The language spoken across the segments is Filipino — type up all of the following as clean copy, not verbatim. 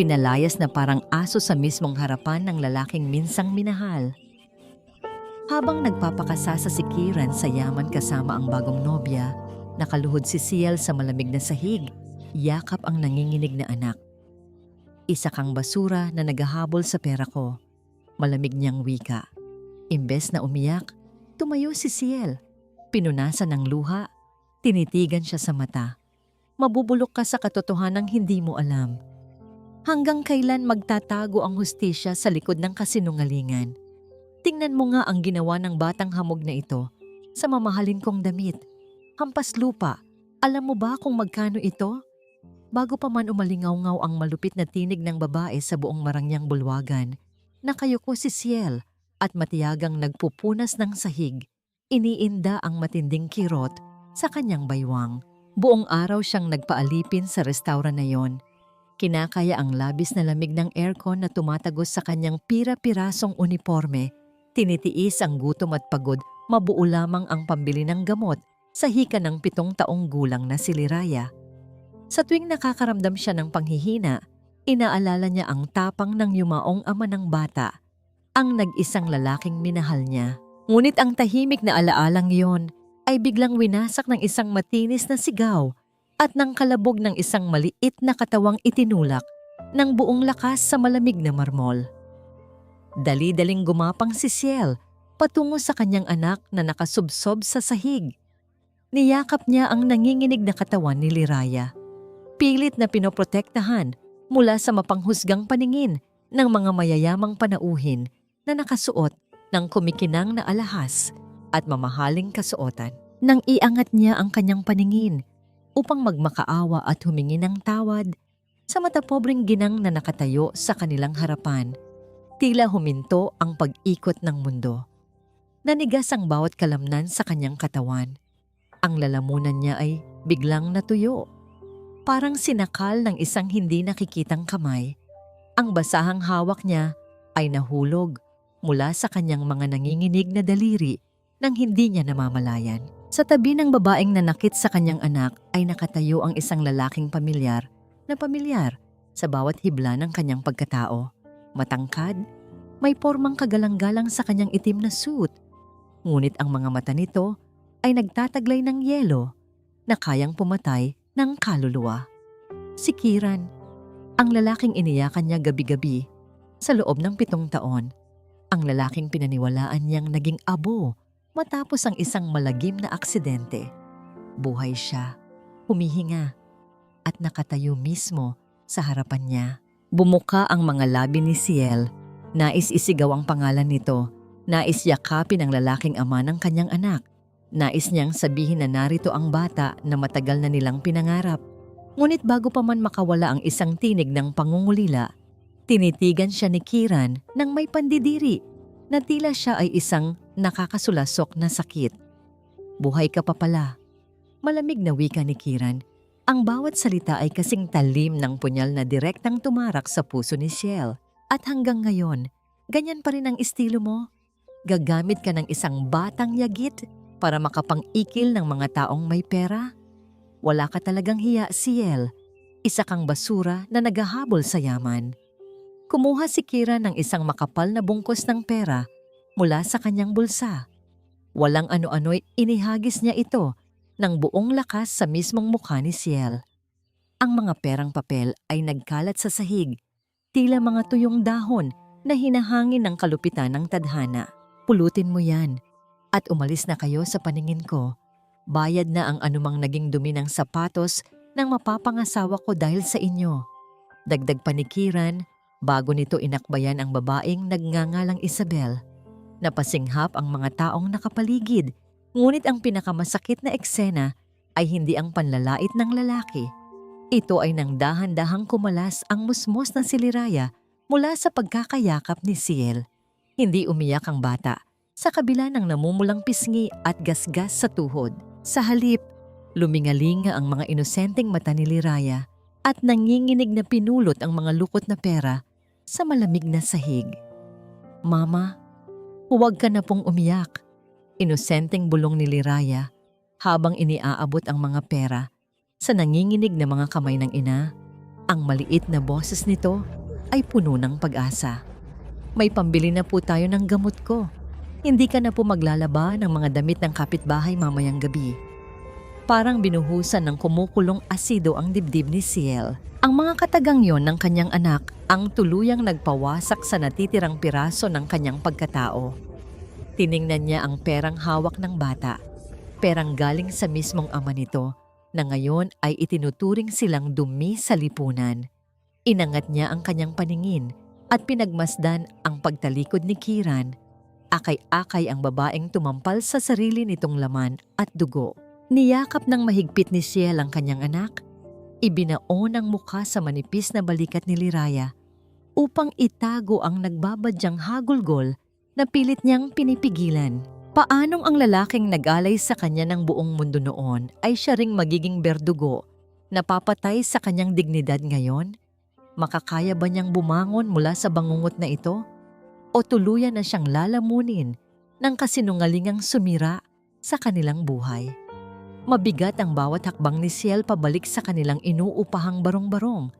pinalayas na parang aso sa mismong harapan ng lalaking minsang minahal. Habang nagpapakasa sa sikiran sa yaman kasama ang bagong nobya, nakaluhod si Ciel sa malamig na sahig, yakap ang nanginginig na anak. Isa kang basura na naghahabol sa pera ko. Malamig niyang wika. Imbes na umiyak, tumayo si Ciel. Pinunasan ng luha, tinitigan siya sa mata. Mabubulok ka sa katotohanang hindi mo alam. Hanggang kailan magtatago ang hustisya sa likod ng kasinungalingan? Tingnan mo nga ang ginawa ng batang hamog na ito sa mamahalin kong damit. Hampas lupa, alam mo ba kung magkano ito? Bago pa man umalingaw-ngaw ang malupit na tinig ng babae sa buong Marangyang bulwagan, nakayuko si Ciel at matiyagang nagpupunas ng sahig. Iniinda ang matinding kirot sa kanyang baywang. Buong araw siyang nagpaalipin sa restaurant na yon. Kinakaya ang labis na lamig ng aircon na tumatagos sa kanyang pira-pirasong uniforme. Tinitiis ang gutom at pagod, mabuo lamang ang pambili ng gamot sa hika ng 7 taong gulang na si Liraya. Sa tuwing nakakaramdam siya ng panghihina, inaalala niya ang tapang ng yumaong ama ng bata, ang nag-isang lalaking minahal niya. Ngunit ang tahimik na alaalang yon ay biglang winasak ng isang matinis na sigaw at ng kalabog ng isang maliit na katawang itinulak ng buong lakas sa malamig na marmol. Dali-daling gumapang si Ciel patungo sa kanyang anak na nakasubsob sa sahig. Niyakap niya ang nanginginig na katawan ni Liraya. Pilit na pinoprotektahan mula sa mapanghusgang paningin ng mga mayayamang panauhin na nakasuot ng kumikinang na alahas at mamahaling kasuotan. Nang iangat niya ang kanyang paningin upang magmakaawa at humingi ng tawad sa matapobreng ginang na nakatayo sa kanilang harapan, tila huminto ang pag-ikot ng mundo. Nanigas ang bawat kalamnan sa kanyang katawan. Ang lalamunan niya ay biglang natuyo. Parang sinakal ng isang hindi nakikitang kamay. Ang basahang hawak niya ay nahulog mula sa kanyang mga nanginginig na daliri nang hindi niya namamalayan. Sa tabi ng babaeng nanakit sa kanyang anak ay nakatayo ang isang lalaking pamilyar sa bawat hibla ng kanyang pagkatao. Matangkad, may pormang kagalang-galang sa kanyang itim na suit. Ngunit ang mga mata nito ay nagtataglay ng yelo na kayang pumatay ng kaluluwa. Si Kiran, ang lalaking iniyakan niya gabi-gabi sa loob ng 7 taon. Ang lalaking pinaniwalaan niyang naging abo matapos ang isang malagim na aksidente. Buhay siya, humihinga, at nakatayo mismo sa harapan niya. Bumuka ang mga labi ni Ciel. Nais isigaw ang pangalan nito. Nais yakapin ang lalaking ama ng kanyang anak. Nais niyang sabihin na narito ang bata na matagal na nilang pinangarap. Ngunit bago pa man makawala ang isang tinig ng pangungulila, tinitigan siya ni Kiran ng may pandidiri na tila siya ay isang nakakasulasok na sakit. Buhay ka pa pala. Malamig na wika ni Kiran. Ang bawat salita ay kasing talim ng punyal na direktang tumarak sa puso ni Ciel. At hanggang ngayon, ganyan pa rin ang estilo mo. Gagamit ka ng isang batang yagit para makapang-ikil ng mga taong may pera? Wala ka talagang hiya, Ciel. Isa kang basura na naghahabol sa yaman. Kumuha si Kira ng isang makapal na bungkos ng pera mula sa kanyang bulsa. Walang ano-ano'y inihagis niya ito ng buong lakas sa mismong mukha ni Ciel. Ang mga perang papel ay nagkalat sa sahig, tila mga tuyong dahon na hinahangin ng kalupitan ng tadhana. Pulutin mo yan. At umalis na kayo sa paningin ko. Bayad na ang anumang naging dumi ng sapatos ng mapapangasawa ko dahil sa inyo. Dagdag pa ni Kiran, bago nito inakbayan ang babaeng nagngangalang Isabel. Napasinghap ang mga taong nakapaligid, ngunit ang pinakamasakit na eksena ay hindi ang panlalait ng lalaki. Ito ay nang dahan-dahang kumalas ang musmos na si Liraya mula sa pagkakayakap ni Ciel. Hindi umiyak ang bata sa kabila ng namumulang pisngi at gasgas sa tuhod. Sa halip, lumingalinga ang mga inosenteng mata ni Liraya at nanginginig na pinulot ang mga lukot na pera sa malamig na sahig. Mama, huwag ka na pong umiyak. Inosenteng bulong ni Liraya habang iniaabot ang mga pera sa nanginginig na mga kamay ng ina. Ang maliit na boses nito ay puno ng pag-asa. May pambili na po tayo ng gamot ko. Hindi ka na po maglalaba ng mga damit ng kapitbahay mamayang gabi. Parang binuhusan ng kumukulong asido ang dibdib ni Ciel. Ang mga katagang yon ng kanyang anak ang tuluyang nagpawasak sa natitirang piraso ng kanyang pagkatao. Tiningnan niya ang perang hawak ng bata. Perang galing sa mismong ama nito na ngayon ay itinuturing silang dumi sa lipunan. Inangat niya ang kanyang paningin at pinagmasdan ang pagtalikod ni Kieran. Akay-akay ang babaeng tumampal sa sarili nitong laman at dugo. Niyakap ng mahigpit ni Ciel ang kanyang anak. Ibinaon ang mukha sa manipis na balikat ni Liraya upang itago ang nagbabadyang hagulgol na pilit niyang pinipigilan. Paanong ang lalaking nag-alay sa kanya ng buong mundo noon ay siya ring magiging berdugo na papatay sa kanyang dignidad ngayon? Makakaya ba niyang bumangon mula sa bangungot na ito? O tuluyan na siyang lalamunin ng kasinungalingang sumira sa kanilang buhay? Mabigat ang bawat hakbang ni Ciel pabalik sa kanilang inuupahang barong-barong.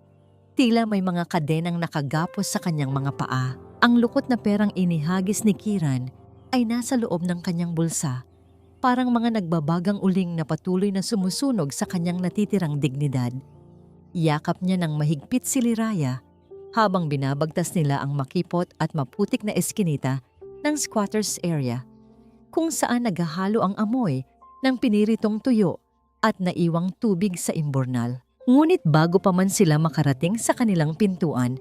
Tila may mga kadenang nakagapos sa kanyang mga paa. Ang lukot na perang inihagis ni Kieran ay nasa loob ng kanyang bulsa. Parang mga nagbabagang uling na patuloy na sumusunog sa kanyang natitirang dignidad. Yakap niya ng mahigpit si Liraya habang binabagtas nila ang makipot at maputik na eskinita ng squatters area, kung saan naghahalo ang amoy ng piniritong tuyo at naiwang tubig sa imburnal. Ngunit bago pa man sila makarating sa kanilang pintuan,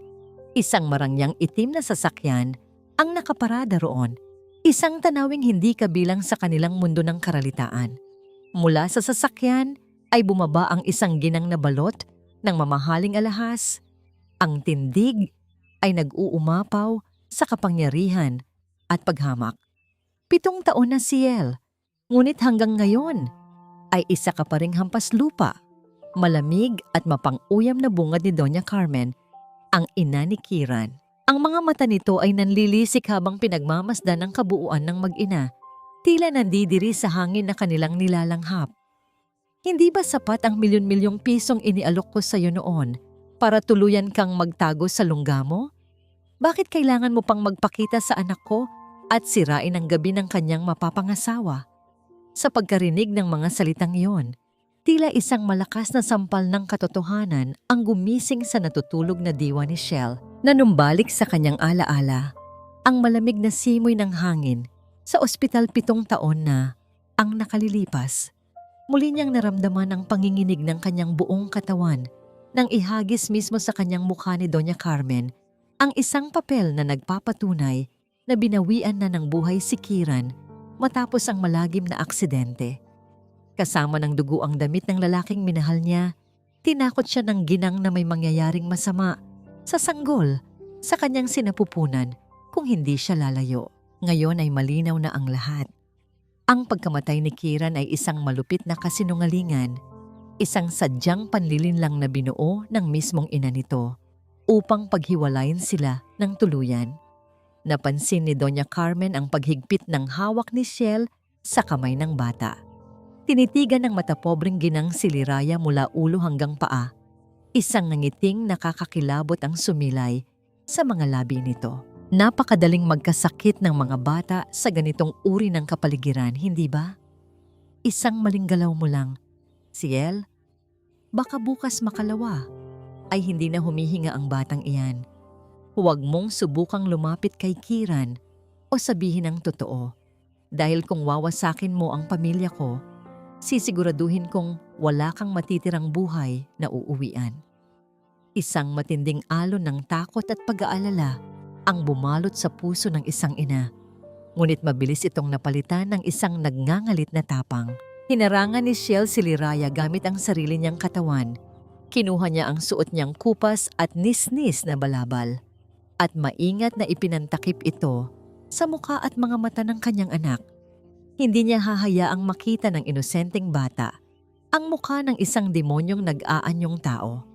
isang marangyang itim na sasakyan ang nakaparada roon, isang tanawing hindi kabilang sa kanilang mundo ng karalitaan. Mula sa sasakyan ay bumaba ang isang ginang na balot ng mamahaling alahas. Ang tindig ay nag-uumapaw sa kapangyarihan at paghamak. 7 taon na Ciel, ngunit hanggang ngayon ay isa ka pa ring hampas lupa. Malamig at mapang-uyam na bungad ni Doña Carmen, ang ina ni Kieran. Ang mga mata nito ay nanlilisik habang pinagmamasdan ang kabuuan ng mag-ina, tila nandidiri sa hangin na kanilang nilalanghap. Hindi ba sapat ang milyon-milyong pisong inialok ko sa iyo noon para tuluyan kang magtago sa lungga mo? Bakit kailangan mo pang magpakita sa anak ko at sirain ang gabi ng kanyang mapapangasawa? Sa pagkarinig ng mga salitang iyon, tila isang malakas na sampal ng katotohanan ang gumising sa natutulog na diwa ni Ciel na numbalik sa kanyang alaala. Ang malamig na simoy ng hangin sa ospital 7 taon na ang nakalilipas. Muli niyang naramdaman ang panginginig ng kanyang buong katawan nang ihagis mismo sa kanyang mukha ni Doña Carmen ang isang papel na nagpapatunay na binawian na ng buhay si Kieran matapos ang malagim na aksidente. Kasama ng dugo ang damit ng lalaking minahal niya, tinakot siya ng ginang na may mangyayaring masama sa sanggol sa kanyang sinapupunan kung hindi siya lalayo. Ngayon ay malinaw na ang lahat. Ang pagkamatay ni Kieran ay isang malupit na kasinungalingan, isang sadyang panlilinlang na binuo ng mismong ina nito upang paghiwalayin sila ng tuluyan. Napansin ni Doña Carmen ang paghigpit ng hawak ni Ciel sa kamay ng bata. Tinitigan ng matapobreng ginang si Liraya mula ulo hanggang paa. Isang nangiting nakakakilabot ang sumilay sa mga labi nito. Napakadaling magkasakit ng mga bata sa ganitong uri ng kapaligiran, hindi ba? Isang maling galaw mo lang, Ciel, baka bukas makalawa, ay hindi na humihinga ang batang iyan. Huwag mong subukang lumapit kay Kieran o sabihin ang totoo. Dahil kung wawasakin mo ang pamilya ko, sisiguraduhin kong wala kang matitirang buhay na uuwian. Isang matinding alon ng takot at pag-aalala ang bumalot sa puso ng isang ina. Ngunit mabilis itong napalitan ng isang nagngangalit na tapang. Hinarangan ni Ciel si Liraya gamit ang sarili niyang katawan. Kinuha niya ang suot niyang kupas at nisnis na balabal. At maingat na ipinantakip ito sa mukha at mga mata ng kanyang anak. Hindi niya hahayaang makita ng inosenteng bata ang mukha ng isang demonyong nag-aanyong tao.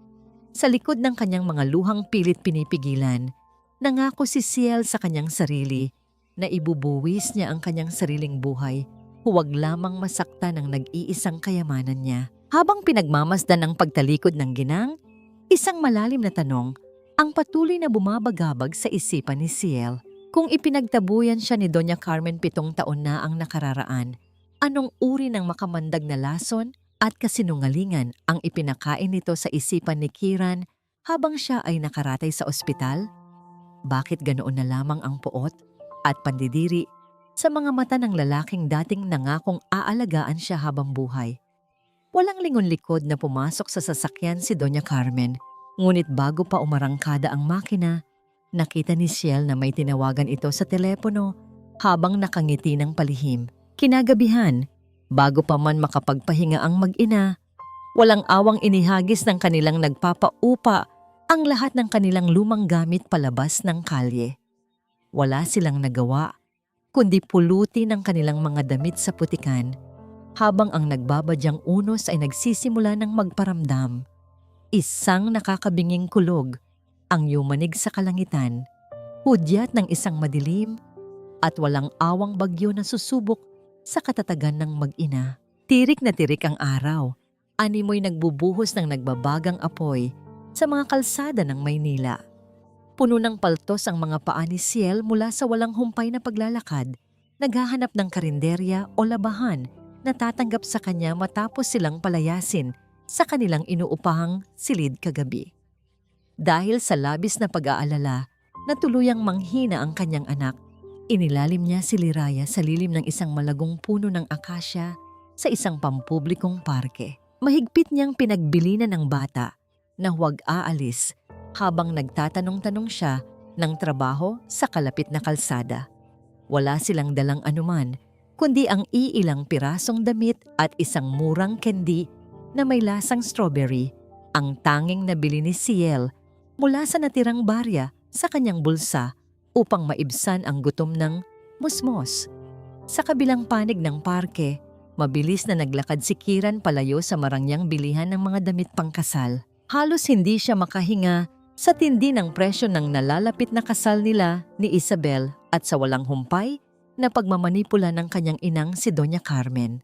Sa likod ng kanyang mga luhang pilit pinipigilan, nangako si Ciel sa kanyang sarili na ibubuwis niya ang kanyang sariling buhay, huwag lamang masakta ng nag-iisang kayamanan niya. Habang pinagmamasdan ang pagtalikod ng ginang, Isang malalim na tanong ang patuloy na bumabagabag sa isipan ni Ciel. Kung ipinagtabuyan siya ni Doña Carmen 7 taon na ang nakararaan, anong uri ng makamandag na lason at kasinungalingan ang ipinakain nito sa isipan ni Kiran habang siya ay nakaratay sa ospital? Bakit ganoon na lamang ang puot at pandidiri sa mga mata ng lalaking dating nangakong aalagaan siya habang buhay? Walang lingon-likod na pumasok sa sasakyan si Doña Carmen, ngunit bago pa umarangkada ang makina, nakita ni Ciel na may tinawagan ito sa telepono habang nakangiti ng palihim. Kinagabihan, bago pa man makapagpahinga ang mag-ina, walang awang inihagis ng kanilang nagpapaupa ang lahat ng kanilang lumang gamit palabas ng kalye. Wala silang nagawa, kundi pulutin ang kanilang mga damit sa putikan, habang ang nagbabadyang unos ay nagsisimula ng magparamdam. Isang nakakabinging kulog ang yumanig sa kalangitan, hudyat ng isang madilim at walang awang bagyo na susubok sa katatagan ng mag-ina. Tirik na tirik ang araw, animoy nagbubuhos ng nagbabagang apoy sa mga kalsada ng Maynila. Puno ng paltos ang mga paa ni Ciel mula sa walang humpay na paglalakad, naghahanap ng karinderya o labahan na tatanggap sa kanya matapos silang palayasin sa kanilang inuupahang silid kagabi. Dahil sa labis na pag-aalala na tuluyang manghina ang kanyang anak, inilalim niya si Liraya sa lilim ng isang malagong puno ng akasya sa isang pampublikong parke. Mahigpit niyang pinagbilinan ng bata na huwag aalis habang nagtatanong-tanong siya ng trabaho sa kalapit na kalsada. Wala silang dalang anuman, kundi ang iilang pirasong damit at isang murang candy na may lasang strawberry, ang tanging nabili ni Ciel mula sa natirang barya sa kanyang bulsa upang maibsan ang gutom ng musmos. Sa kabilang panig ng parke, mabilis na naglakad si Kiran palayo sa marangyang bilihan ng mga damit pangkasal. Halos hindi siya makahinga sa tindi ng presyo ng nalalapit na kasal nila ni Isabel at sa walang humpay na pagmamanipula ng kanyang inang si Doña Carmen.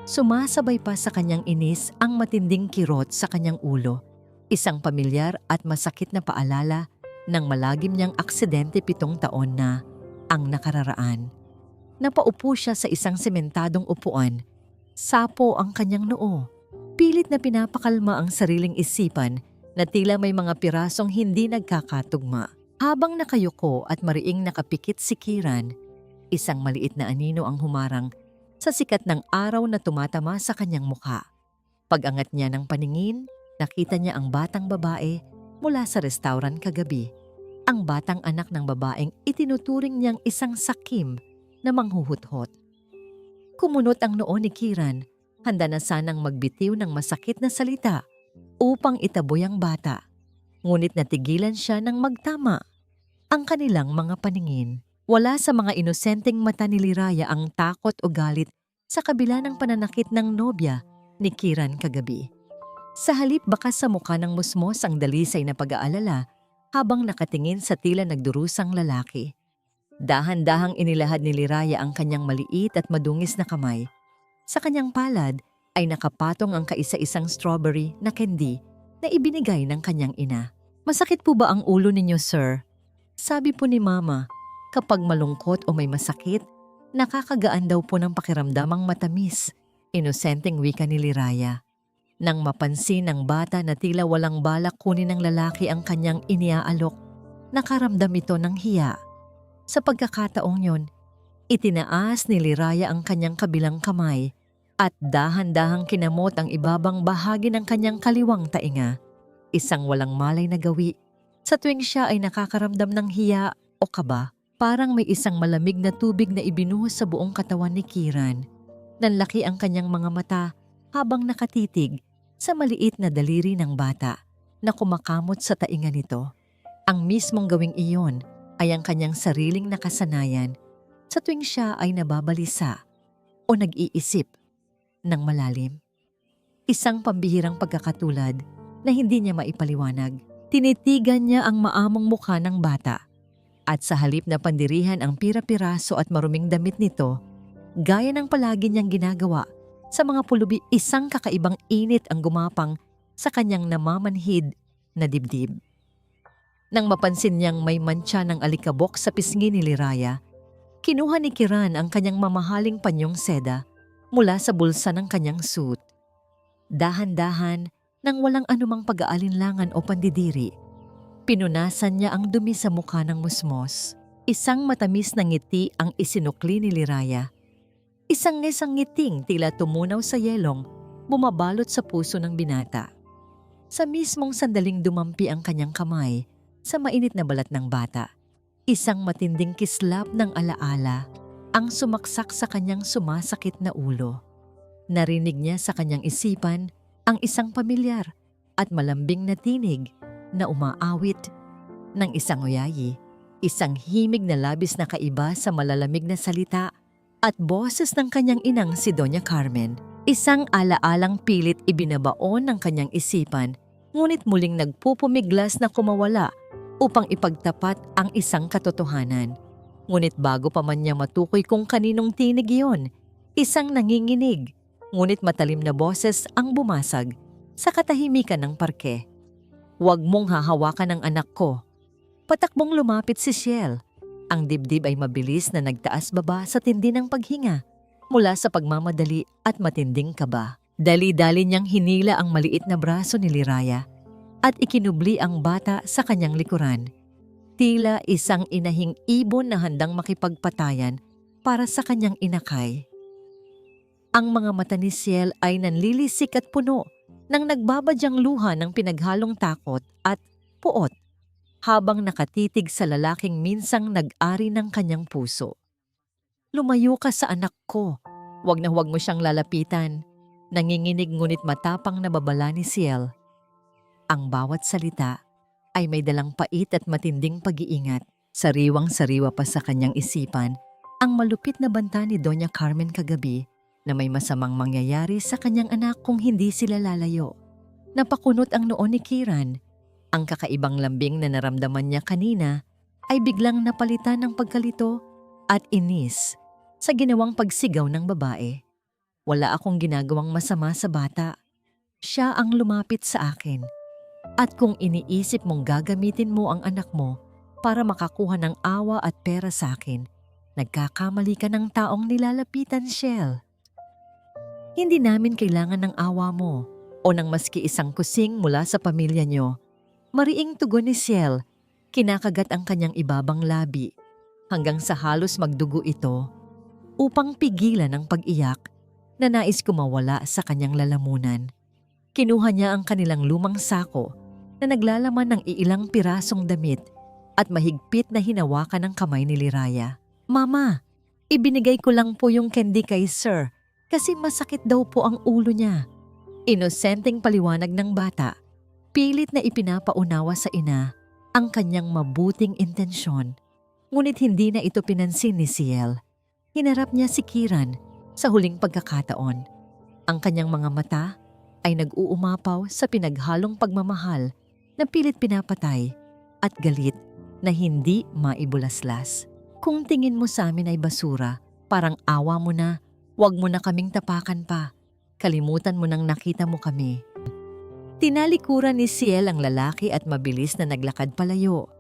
Sumasabay pa sa kanyang inis ang matinding kirot sa kanyang ulo, isang pamilyar at masakit na paalala ng malagim niyang aksidente 7 taon na ang nakararaan. Napaupo siya sa isang sementadong upuan. Sapo ang kanyang noo. Pilit na pinapakalma ang sariling isipan na tila may mga pirasong hindi nagkakatugma. Habang nakayuko at mariing nakapikit si Kiran, isang maliit na anino ang humarang sa sikat ng araw na tumatama sa kanyang mukha. Pag-angat niya ng paningin, nakita niya ang batang babae mula sa restaurant kagabi. Ang batang anak ng babaeng itinuturing niyang isang sakim na manghuhuthot. Kumunot ang noo ni Kiran, handa na sanang magbitiw ng masakit na salita upang itaboy ang bata. Ngunit natigilan siya ng magtama ang kanilang mga paningin. Wala sa mga inosenteng mata ni Liraya ang takot o galit sa kabila ng pananakit ng nobya ni Kiran kagabi. Sa halip bakas sa mukha ng musmos ang dalisay na pag-aalala habang nakatingin sa tila nagdurusang lalaki. Dahan-dahang inilahad ni Liraya ang kanyang maliit at madungis na kamay. Sa kanyang palad ay nakapatong ang kaisa-isang strawberry na candy na ibinigay ng kanyang ina. "Masakit po ba ang ulo ninyo, sir?" Sabi po ni Mama. Kapag malungkot o may masakit, nakakagaan daw po ng pakiramdamang matamis, inosenteng wika ni Liraya. Nang mapansin ng bata na tila walang balak kunin ng lalaki ang kanyang iniaalok, nakaramdam ito ng hiya. Sa pagkakataong yon, itinaas ni Liraya ang kanyang kabilang kamay at dahan-dahang kinamot ang ibabang bahagi ng kanyang kaliwang tainga. Isang walang malay na gawi sa tuwing siya ay nakakaramdam ng hiya o kaba. Parang may isang malamig na tubig na ibinuhos sa buong katawan ni Kiran. Nanlaki ang kanyang mga mata habang nakatitig sa maliit na daliri ng bata na kumakamot sa tainga nito. Ang mismong gawing iyon ay ang kanyang sariling nakasanayan sa tuwing siya ay nababalisa o nag-iisip ng malalim. Isang pambihirang pagkakatulad na hindi niya maipaliwanag. Tinitigan niya ang maamong mukha ng bata. At sa halip na pandirihan ang pira-piraso at maruming damit nito, gaya ng palagi niyang ginagawa sa mga pulubi, isang kakaibang init ang gumapang sa kanyang namamanhid na dibdib. Nang mapansin niyang may mantsa ng alikabok sa pisngi ni Liraya, kinuha ni Kiran ang kanyang mamahaling panyong seda mula sa bulsa ng kanyang suit. Dahan-dahan, nang walang anumang pag-aalinlangan o pandidiri, pinunasan niya ang dumi sa mukha ng musmos. Isang matamis na ngiti ang isinukli ni Liraya. Isang ngiting tila tumunaw sa yelong, bumabalot sa puso ng binata. Sa mismong sandaling dumampi ang kanyang kamay sa mainit na balat ng bata, isang matinding kislap ng alaala ang sumaksak sa kanyang sumasakit na ulo. Narinig niya sa kanyang isipan ang isang pamilyar at malambing na tinig na umaawit ng isang uyayi, isang himig na labis na kaiba sa malalamig na salita at boses ng kanyang inang si Doña Carmen. Isang alaalang pilit ibinabaon ng kanyang isipan, ngunit muling nagpupumiglas na kumawala upang ipagtapat ang isang katotohanan. Ngunit bago pa man niya matukoy kung kaninong tinig iyon, isang nanginginig, ngunit matalim na boses ang bumasag sa katahimikan ng parke. "Huwag mong hahawakan ang anak ko." Patakbong lumapit si Ciel. Ang dibdib ay mabilis na nagtaas-baba sa tindi ng paghinga mula sa pagmamadali at matinding kaba. Dali-dali niyang hinila ang maliit na braso ni Liraya at ikinubli ang bata sa kanyang likuran. Tila isang inahing ibon na handang makipagpatayan para sa kanyang inakay. Ang mga mata ni Ciel ay nanlilisik at puno ng nagbabadyang luha ng pinaghalong takot at puot habang nakatitig sa lalaking minsang nag-ari ng kanyang puso. "Lumayo ka sa anak ko. Huwag na huwag mo siyang lalapitan." Nanginginig ngunit matapang na babala ni Ciel. Ang bawat salita ay may dalang pait at matinding pag-iingat. Sariwang-sariwa pa sa kanyang isipan ang malupit na banta ni Doña Carmen kagabi na may masamang mangyayari sa kanyang anak kung hindi sila lalayo. Napakunot ang noon ni Kiran. Ang kakaibang lambing na naramdaman niya kanina ay biglang napalitan ng pagkalito at inis sa ginawang pagsigaw ng babae. "Wala akong ginagawang masama sa bata. Siya ang lumapit sa akin. At kung iniisip mong gagamitin mo ang anak mo para makakuha ng awa at pera sa akin, nagkakamali ka ng taong nilalapitan, Ciel. Hindi namin kailangan ng awa mo o ng maski isang kusing mula sa pamilya niyo." Mariing tugon ni Ciel, kinakagat ang kanyang ibabang labi hanggang sa halos magdugo ito upang pigilan ang pag-iyak na nais kumawala sa kanyang lalamunan. Kinuha niya ang kanilang lumang sako na naglalaman ng iilang pirasong damit at mahigpit na hinawakan ng kamay ni Liraya. "Mama, ibinigay ko lang po yung candy kay Sir kasi masakit daw po ang ulo niya." Inosenteng paliwanag ng bata, pilit na ipinapaunawa sa ina ang kanyang mabuting intensyon. Ngunit hindi na ito pinansin ni Ciel. Hinarap niya si Kiran sa huling pagkakataon. Ang kanyang mga mata ay nag-uumapaw sa pinaghalong pagmamahal na pilit pinapatay at galit na hindi maibulaslas. "Kung tingin mo sa amin ay basura, parang awa mo na, huwag mo na kaming tapakan pa. Kalimutan mo nang nakita mo kami." Tinalikuran ni Ciel ang lalaki at mabilis na naglakad palayo.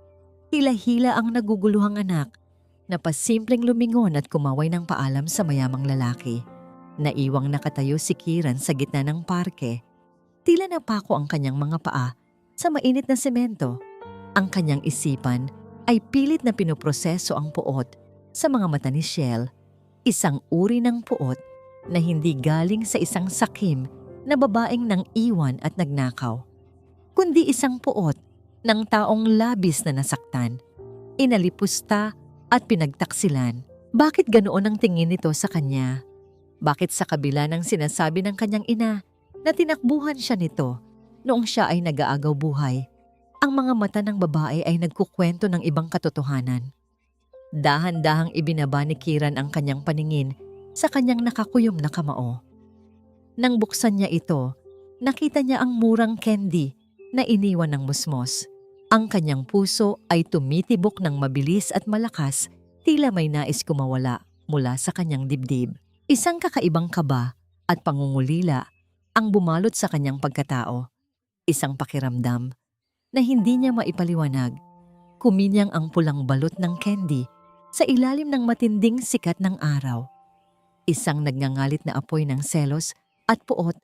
Hila-hila ang naguguluhang anak na pasimpleng lumingon at kumaway ng paalam sa mayamang lalaki. Naiwang nakatayo si Kiran sa gitna ng parke. Tila napako ang kanyang mga paa sa mainit na semento. Ang kanyang isipan ay pilit na pinoproseso ang puot sa mga mata ni Ciel. Isang uri ng puot na hindi galing sa isang sakim na babaeng nang iwan at nagnakaw, kundi isang puot ng taong labis na nasaktan, inalipusta at pinagtaksilan. Bakit ganoon ang tingin nito sa kanya? Bakit sa kabila ng sinasabi ng kanyang ina na tinakbuhan siya nito noong siya ay nag-aagaw buhay, ang mga mata ng babae ay nagkukwento ng ibang katotohanan? Dahan-dahang ibinaba ni Kiran ang kanyang paningin sa kanyang nakakuyom na kamao. Nang buksan niya ito, nakita niya ang murang candy na iniwan ng musmos. Ang kanyang puso ay tumitibok ng mabilis at malakas, tila may nais kumawala mula sa kanyang dibdib. Isang kakaibang kaba at pangungulila ang bumalot sa kanyang pagkatao. Isang pakiramdam na hindi niya maipaliwanag. Kuminyang ang pulang balot ng candy sa ilalim ng matinding sikat ng araw. Isang nagngangalit na apoy ng selos at puot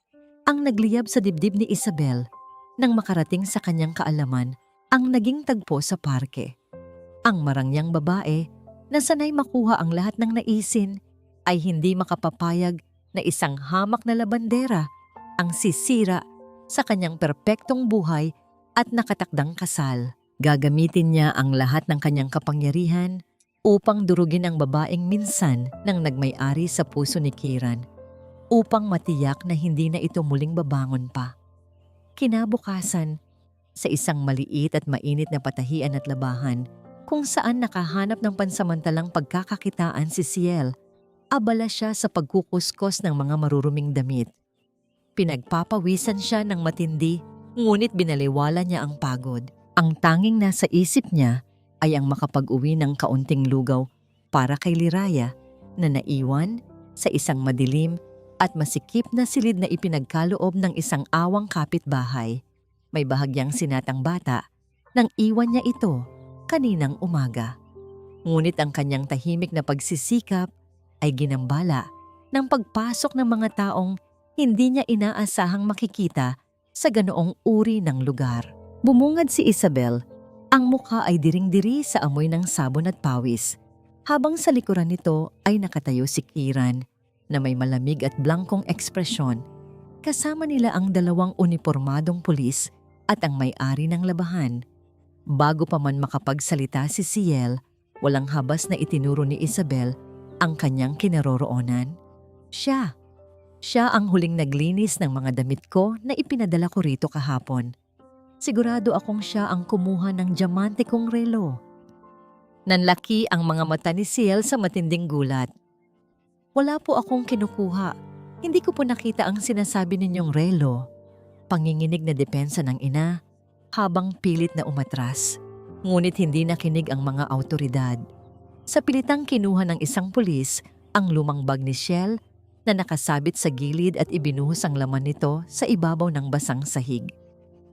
ang nagliyab sa dibdib ni Isabel nang makarating sa kanyang kaalaman ang naging tagpo sa parke. Ang marangyang babae na sanay makuha ang lahat ng naisin ay hindi makapapayag na isang hamak na labandera ang sisira sa kanyang perpektong buhay at nakatakdang kasal. Gagamitin niya ang lahat ng kanyang kapangyarihan upang durugin ang babaeng minsan nang nagmay-ari sa puso ni Kiran, upang matiyak na hindi na ito muling babangon pa. Kinabukasan, sa isang maliit at mainit na patahian at labahan kung saan nakahanap ng pansamantalang pagkakakitaan si Ciel, abala siya sa pagkukuskos ng mga maruruming damit. Pinagpapawisan siya ng matindi, ngunit binaliwala niya ang pagod. Ang tanging nasa isip niya ay ang makapag-uwi ng kaunting lugaw para kay Liraya na naiwan sa isang madilim at masikip na silid na ipinagkaloob ng isang awang kapitbahay. May bahagyang sinatang bata nang iwan niya ito kaninang umaga. Ngunit ang kanyang tahimik na pagsisikap ay ginambala ng pagpasok ng mga taong hindi niya inaasahang makikita sa ganoong uri ng lugar. Bumungad si Isabel. Ang mukha ay diring-diri sa amoy ng sabon at pawis, habang sa likuran nito ay nakatayo si Kiran na may malamig at blangkong ekspresyon. Kasama nila ang dalawang unipormadong pulis at ang may-ari ng labahan. Bago pa man makapagsalita si Ciel, walang habas na itinuro ni Isabel ang kanyang kinaroroonan. Siya ang huling naglinis ng mga damit ko na ipinadala ko rito kahapon. Sigurado akong siya ang kumuha ng diamante kong relo. Nanlaki ang mga mata ni Ciel sa matinding gulat. Wala po akong kinukuha. Hindi ko po nakita ang sinasabi ninyong relo. Panginginig na depensa ng ina habang pilit na umatras. Ngunit hindi nakinig ang mga awtoridad. Sa pilitang kinuha ng isang pulis ang lumang bag ni Ciel na nakasabit sa gilid at ibinuhos ang laman nito sa ibabaw ng basang sahig.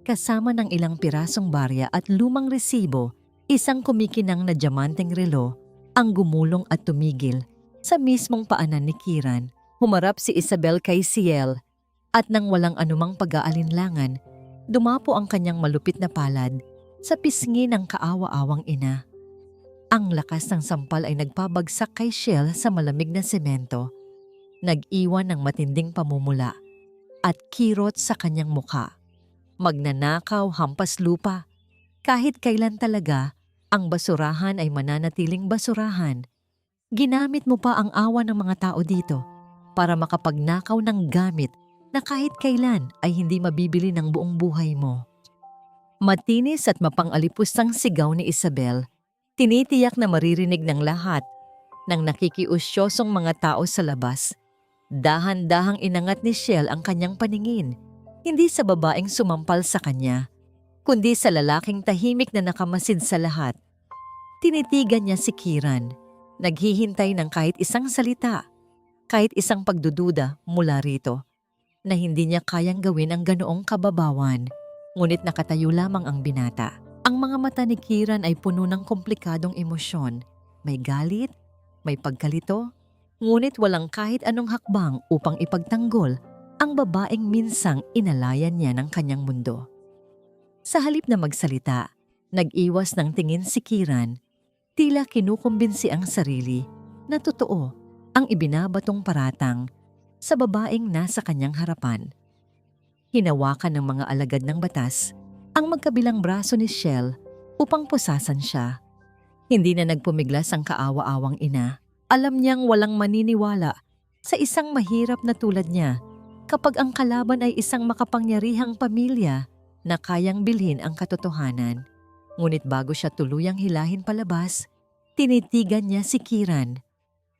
Kasama ng ilang pirasong barya at lumang resibo, isang kumikinang na diamanteng relo ang gumulong at tumigil sa mismong paanan ni Kiran. Humarap si Isabel kay Ciel at nang walang anumang pag-aalinlangan, dumapo ang kanyang malupit na palad sa pisngi ng kaawa-awang ina. Ang lakas ng sampal ay nagpabagsak kay Ciel sa malamig na semento, nag-iwan ng matinding pamumula at kirot sa kanyang mukha. Magnanakaw, hampas lupa. Kahit kailan talaga, ang basurahan ay mananatiling basurahan. Ginamit mo pa ang awa ng mga tao dito para makapagnakaw ng gamit na kahit kailan ay hindi mabibili ng buong buhay mo. Matinis at mapang-alipustang sigaw ni Isabel, tinitiyak na maririnig ng lahat ng nakikiusyosong mga tao sa labas. Dahan-dahang inangat ni Ciel ang kanyang paningin, hindi sa babaeng sumampal sa kanya, kundi sa lalaking tahimik na nakamasid sa lahat. Tinitigan niya si Kiran, naghihintay ng kahit isang salita, kahit isang pagdududa mula rito, na hindi niya kayang gawin ang ganoong kababawan, ngunit nakatayo lamang ang binata. Ang mga mata ni Kiran ay puno ng komplikadong emosyon. May galit, may pagkalito, ngunit walang kahit anong hakbang upang ipagtanggol ang babaeng minsang inalayan niya ng kanyang mundo. Sa halip na magsalita, nag-iwas ng tingin si Kiran, tila kinukumbinsi ang sarili na totoo ang ibinabatong paratang sa babaeng nasa kanyang harapan. Hinawakan ng mga alagad ng batas ang magkabilang braso ni Ciel upang pusasan siya. Hindi na nagpumiglas ang kaawa-awang ina. Alam niyang walang maniniwala sa isang mahirap na tulad niya kapag ang kalaban ay isang makapangyarihang pamilya na kayang bilhin ang katotohanan. Ngunit bago siya tuluyang hilahin palabas, tinitigan niya si Kiran.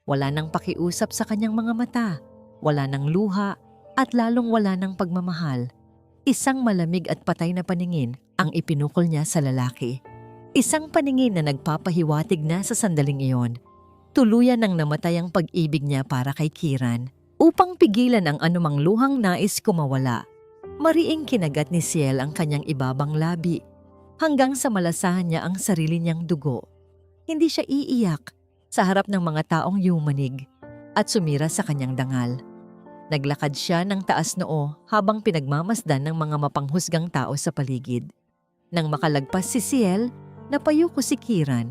Wala nang pakiusap sa kanyang mga mata, wala nang luha, at lalong wala nang pagmamahal. Isang malamig at patay na paningin ang ipinukol niya sa lalaki. Isang paningin na nagpapahiwatig na sa sandaling iyon. Tuluyan nang namatay ang pag-ibig niya para kay Kiran. Upang pigilan ang anumang luhang nais kumawala, mariing kinagat ni Ciel ang kanyang ibabang labi. hanggang sa malasahan niya ang sarili niyang dugo. Hindi siya iiyak sa harap ng mga taong yumanig at sumira sa kanyang dangal. Naglakad siya ng taas noo habang pinagmamasdan ng mga mapanghusgang tao sa paligid. Nang makalagpas si Ciel, napayuko si Kiran.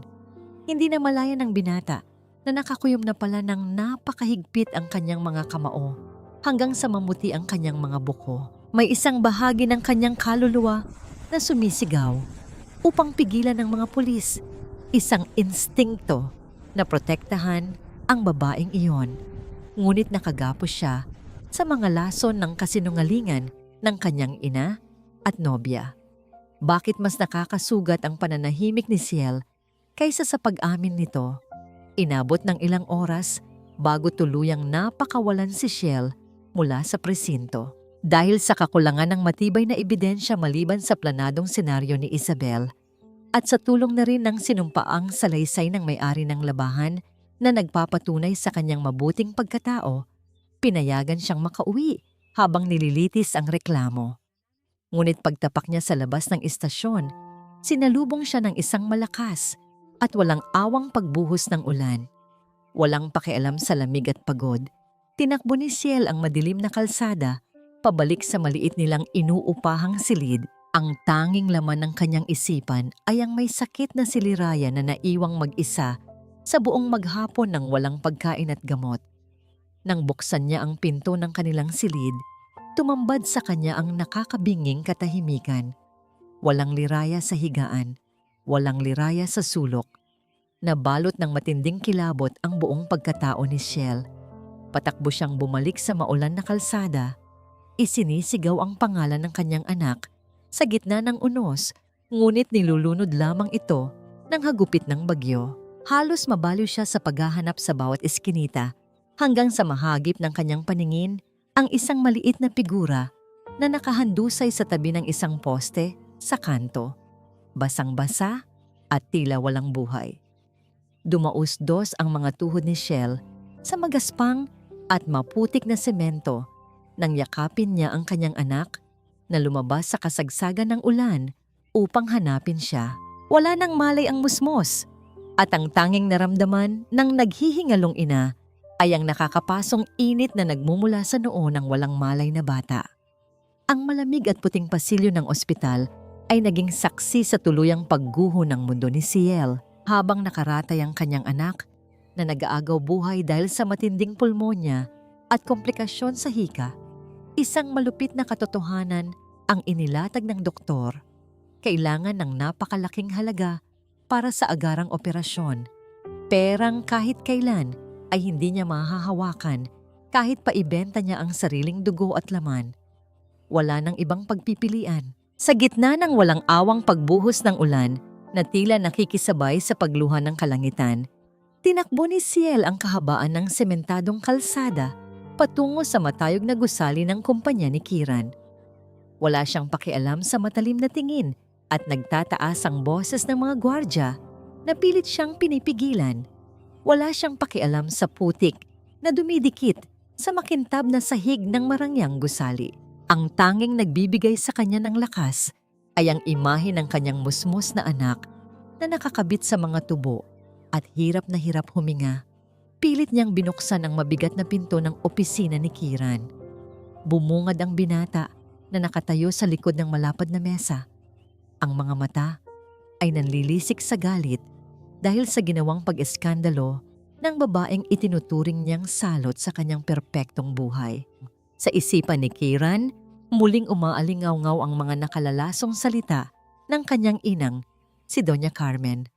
Hindi na malaya ng binata na nakakuyom na pala ng napakahigpit ang kanyang mga kamao hanggang sa mamuti ang kanyang mga buko. May isang bahagi ng kanyang kaluluwa na sumisigaw upang pigilan ng mga pulis. Isang instingto na protektahan ang babaeng iyon. Ngunit nakagapos siya sa mga lason ng kasinungalingan ng kanyang ina at nobya. Bakit mas nakakasugat ang pananahimik ni Ciel kaysa sa pag-amin nito? Inabot ng ilang oras bago tuluyang napakawalan si Ciel mula sa presinto. Dahil sa kakulangan ng matibay na ebidensya maliban sa planadong senaryo ni Isabel at sa tulong na rin ng sinumpaang salaysay ng may-ari ng labahan na nagpapatunay sa kanyang mabuting pagkatao, pinayagan siyang makauwi habang nililitis ang reklamo. Ngunit pagtapak niya sa labas ng istasyon, sinalubong siya ng isang malakas at walang awang pagbuhos ng ulan. Walang pakialam sa lamig at pagod, tinakbo ni Ciel ang madilim na kalsada pabalik sa maliit nilang inuupahang silid. Ang tanging laman ng kanyang isipan ay ang may sakit na si Liraya na naiwang mag-isa sa buong maghapon ng walang pagkain at gamot. Nang buksan niya ang pinto ng kanilang silid, tumambad sa kanya ang nakakabinging katahimikan. Walang Liraya sa higaan, walang Liraya sa sulok. Nabalot ng matinding kilabot ang buong pagkatao ni Ciel. Patakbo siyang bumalik sa maulan na kalsada. Isinisigaw ang pangalan ng kanyang anak sa gitna ng unos, ngunit nilulunod lamang ito ng hagupit ng bagyo. Halos mabaliw siya sa paghahanap sa bawat eskinita hanggang sa mahagip ng kanyang paningin ang isang maliit na figura na nakahandusay sa tabi ng isang poste sa kanto. Basang-basa at tila walang buhay. Dumausdos ang mga tuhod ni Ciel sa magaspang at maputik na semento nang yakapin niya ang kanyang anak na lumabas sa kasagsagan ng ulan upang hanapin siya. Wala nang malay ang musmos at ang tanging naramdaman ng naghihingalong ina ay ang nakakapasong init na nagmumula sa noo ng walang malay na bata. Ang malamig at puting pasilyo ng ospital ay naging saksi sa tuluyang pagguho ng mundo ni Ciel habang nakaratay ang kanyang anak na nag-aagaw buhay dahil sa matinding pulmonya at komplikasyon sa hika. Isang malupit na katotohanan ang inilatag ng doktor. Kailangan ng napakalaking halaga para sa agarang operasyon. Perang kahit kailan ay hindi niya mahahawakan kahit pa ibenta niya ang sariling dugo at laman. Wala nang ibang pagpipilian. Sa gitna ng walang awang pagbuhos ng ulan na tila nakikisabay sa pagluha ng kalangitan, tinakbo ni Ciel ang kahabaan ng sementadong kalsada patungo sa matayog na gusali ng kumpanya ni Kiran. Wala siyang pakialam sa matalim na tingin at nagtataas ang boses ng mga gwardya na pilit siyang pinipigilan. Wala siyang pakialam sa putik na dumidikit sa makintab na sahig ng marangyang gusali. Ang tanging nagbibigay sa kanya ng lakas ay ang imahe ng kanyang musmos na anak na nakakabit sa mga tubo at hirap na hirap huminga. Pilit niyang binuksan ang mabigat na pinto ng opisina ni Kiran. Bumungad ang binata na nakatayo sa likod ng malapad na mesa. Ang mga mata ay nanlilisik sa galit dahil sa ginawang pag-eskandalo ng babaeng itinuturing niyang salot sa kanyang perpektong buhay. Sa isipan ni Kiran, muling umaalingaw-ngaw ang mga nakalalasong salita ng kanyang inang, si Doña Carmen.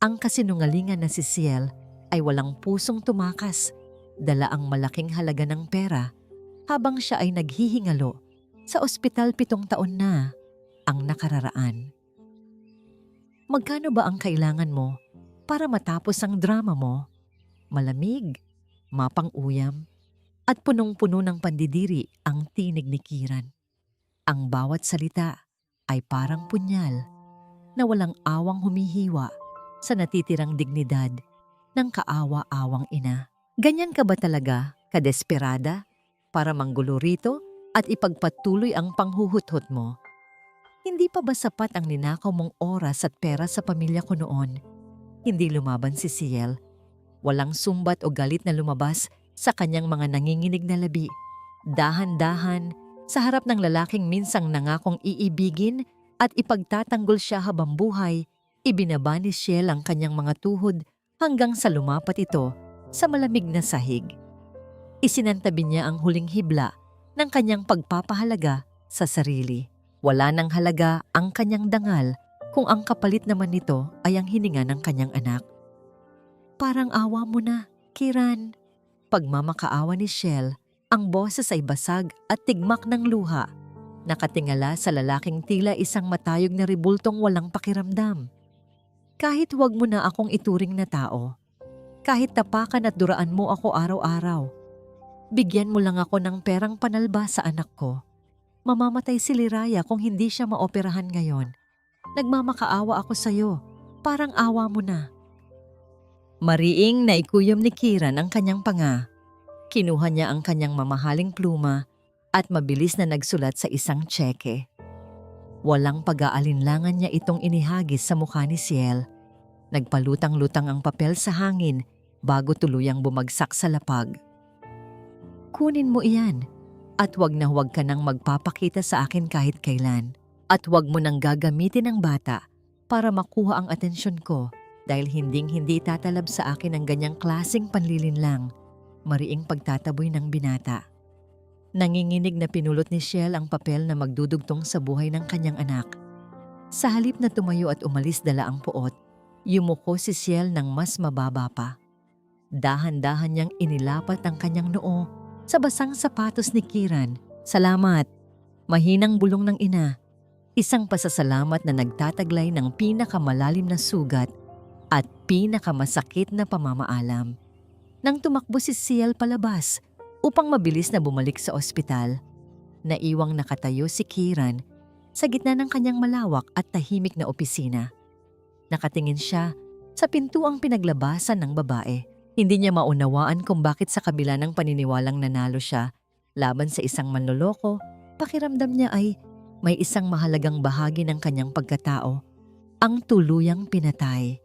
Ang kasinungalingan na si Ciel ay walang pusong tumakas, dala ang malaking halaga ng pera habang siya ay naghihingalo sa ospital 7 taon na ang nakararaan. Magkano ba ang kailangan mo para matapos ang drama mo? Malamig, mapang-uyam, at punong-puno ng pandidiri ang tinig ni Kiran. Ang bawat salita ay parang punyal na walang awang humihiwa sa natitirang dignidad ng kaawa-awang ina. Ganyan ka ba talaga, kadesperada, para manggulo rito at ipagpatuloy ang panghuhuthot mo? Hindi pa ba sapat ang ninakaw mong oras at pera sa pamilya ko noon? Hindi lumaban si Ciel. Walang sumbat o galit na lumabas sa kanyang mga nanginginig na labi. Dahan-dahan, sa harap ng lalaking minsang nangakong iibigin at ipagtatanggol siya habang buhay, ibinaba ni Ciel ang kanyang mga tuhod hanggang sa lumapat ito sa malamig na sahig. Isinantabi niya ang huling hibla ng kanyang pagpapahalaga sa sarili. Wala nang halaga ang kanyang dangal kung ang kapalit naman nito ay ang hininga ng kanyang anak. Parang awa mo na, Kiran. Pagmamakaawa ni Ciel, ang boses ay basag at tigmak ng luha. Nakatingala sa lalaking tila isang matayog na ribultong walang pakiramdam. Kahit wag mo na akong ituring na tao, kahit tapakan at duraan mo ako araw-araw, bigyan mo lang ako ng perang panalba sa anak ko. Mamamatay si Liraya kung hindi siya maoperahan ngayon. Nagmamakaawa ako sa'yo. Parang awa mo na. Mariing naikuyom ni Kiran ang kanyang panga. Kinuha niya ang kanyang mamahaling pluma at mabilis na nagsulat sa isang tseke. Walang pag-aalinlangan niya itong inihagis sa mukha ni Ciel. Nagpalutang-lutang ang papel sa hangin bago tuluyang bumagsak sa lapag. Kunin mo iyan. At huwag na huwag ka nang magpapakita sa akin kahit kailan. At huwag mo nang gagamitin ang bata para makuha ang atensyon ko dahil hinding-hindi tatalab sa akin ang ganyang klaseng panlilinlang. Mariing pagtataboy ng binata. Nanginginig na pinulot ni Ciel ang papel na magdudugtong sa buhay ng kanyang anak. Sa halip na tumayo at umalis dala ang puot, yumuko si Ciel ng mas mababa pa. Dahan-dahan niyang inilapat ang kanyang noo sa basang sapatos ni Kiran. Salamat. Mahinang bulong ng ina. Isang pasasalamat na nagtataglay ng pinakamalalim na sugat at pinakamasakit na pamamaalam. Nang tumakbo si Ciel palabas upang mabilis na bumalik sa ospital, naiwang nakatayo si Kiran sa gitna ng kanyang malawak at tahimik na opisina. Nakatingin siya sa pintuang pinaglabasan ng babae. Hindi niya maunawaan kung bakit sa kabila ng paniniwalang nanalo siya laban sa isang manloloko, pakiramdam niya ay may isang mahalagang bahagi ng kanyang pagkatao ang tuluyang pinatay.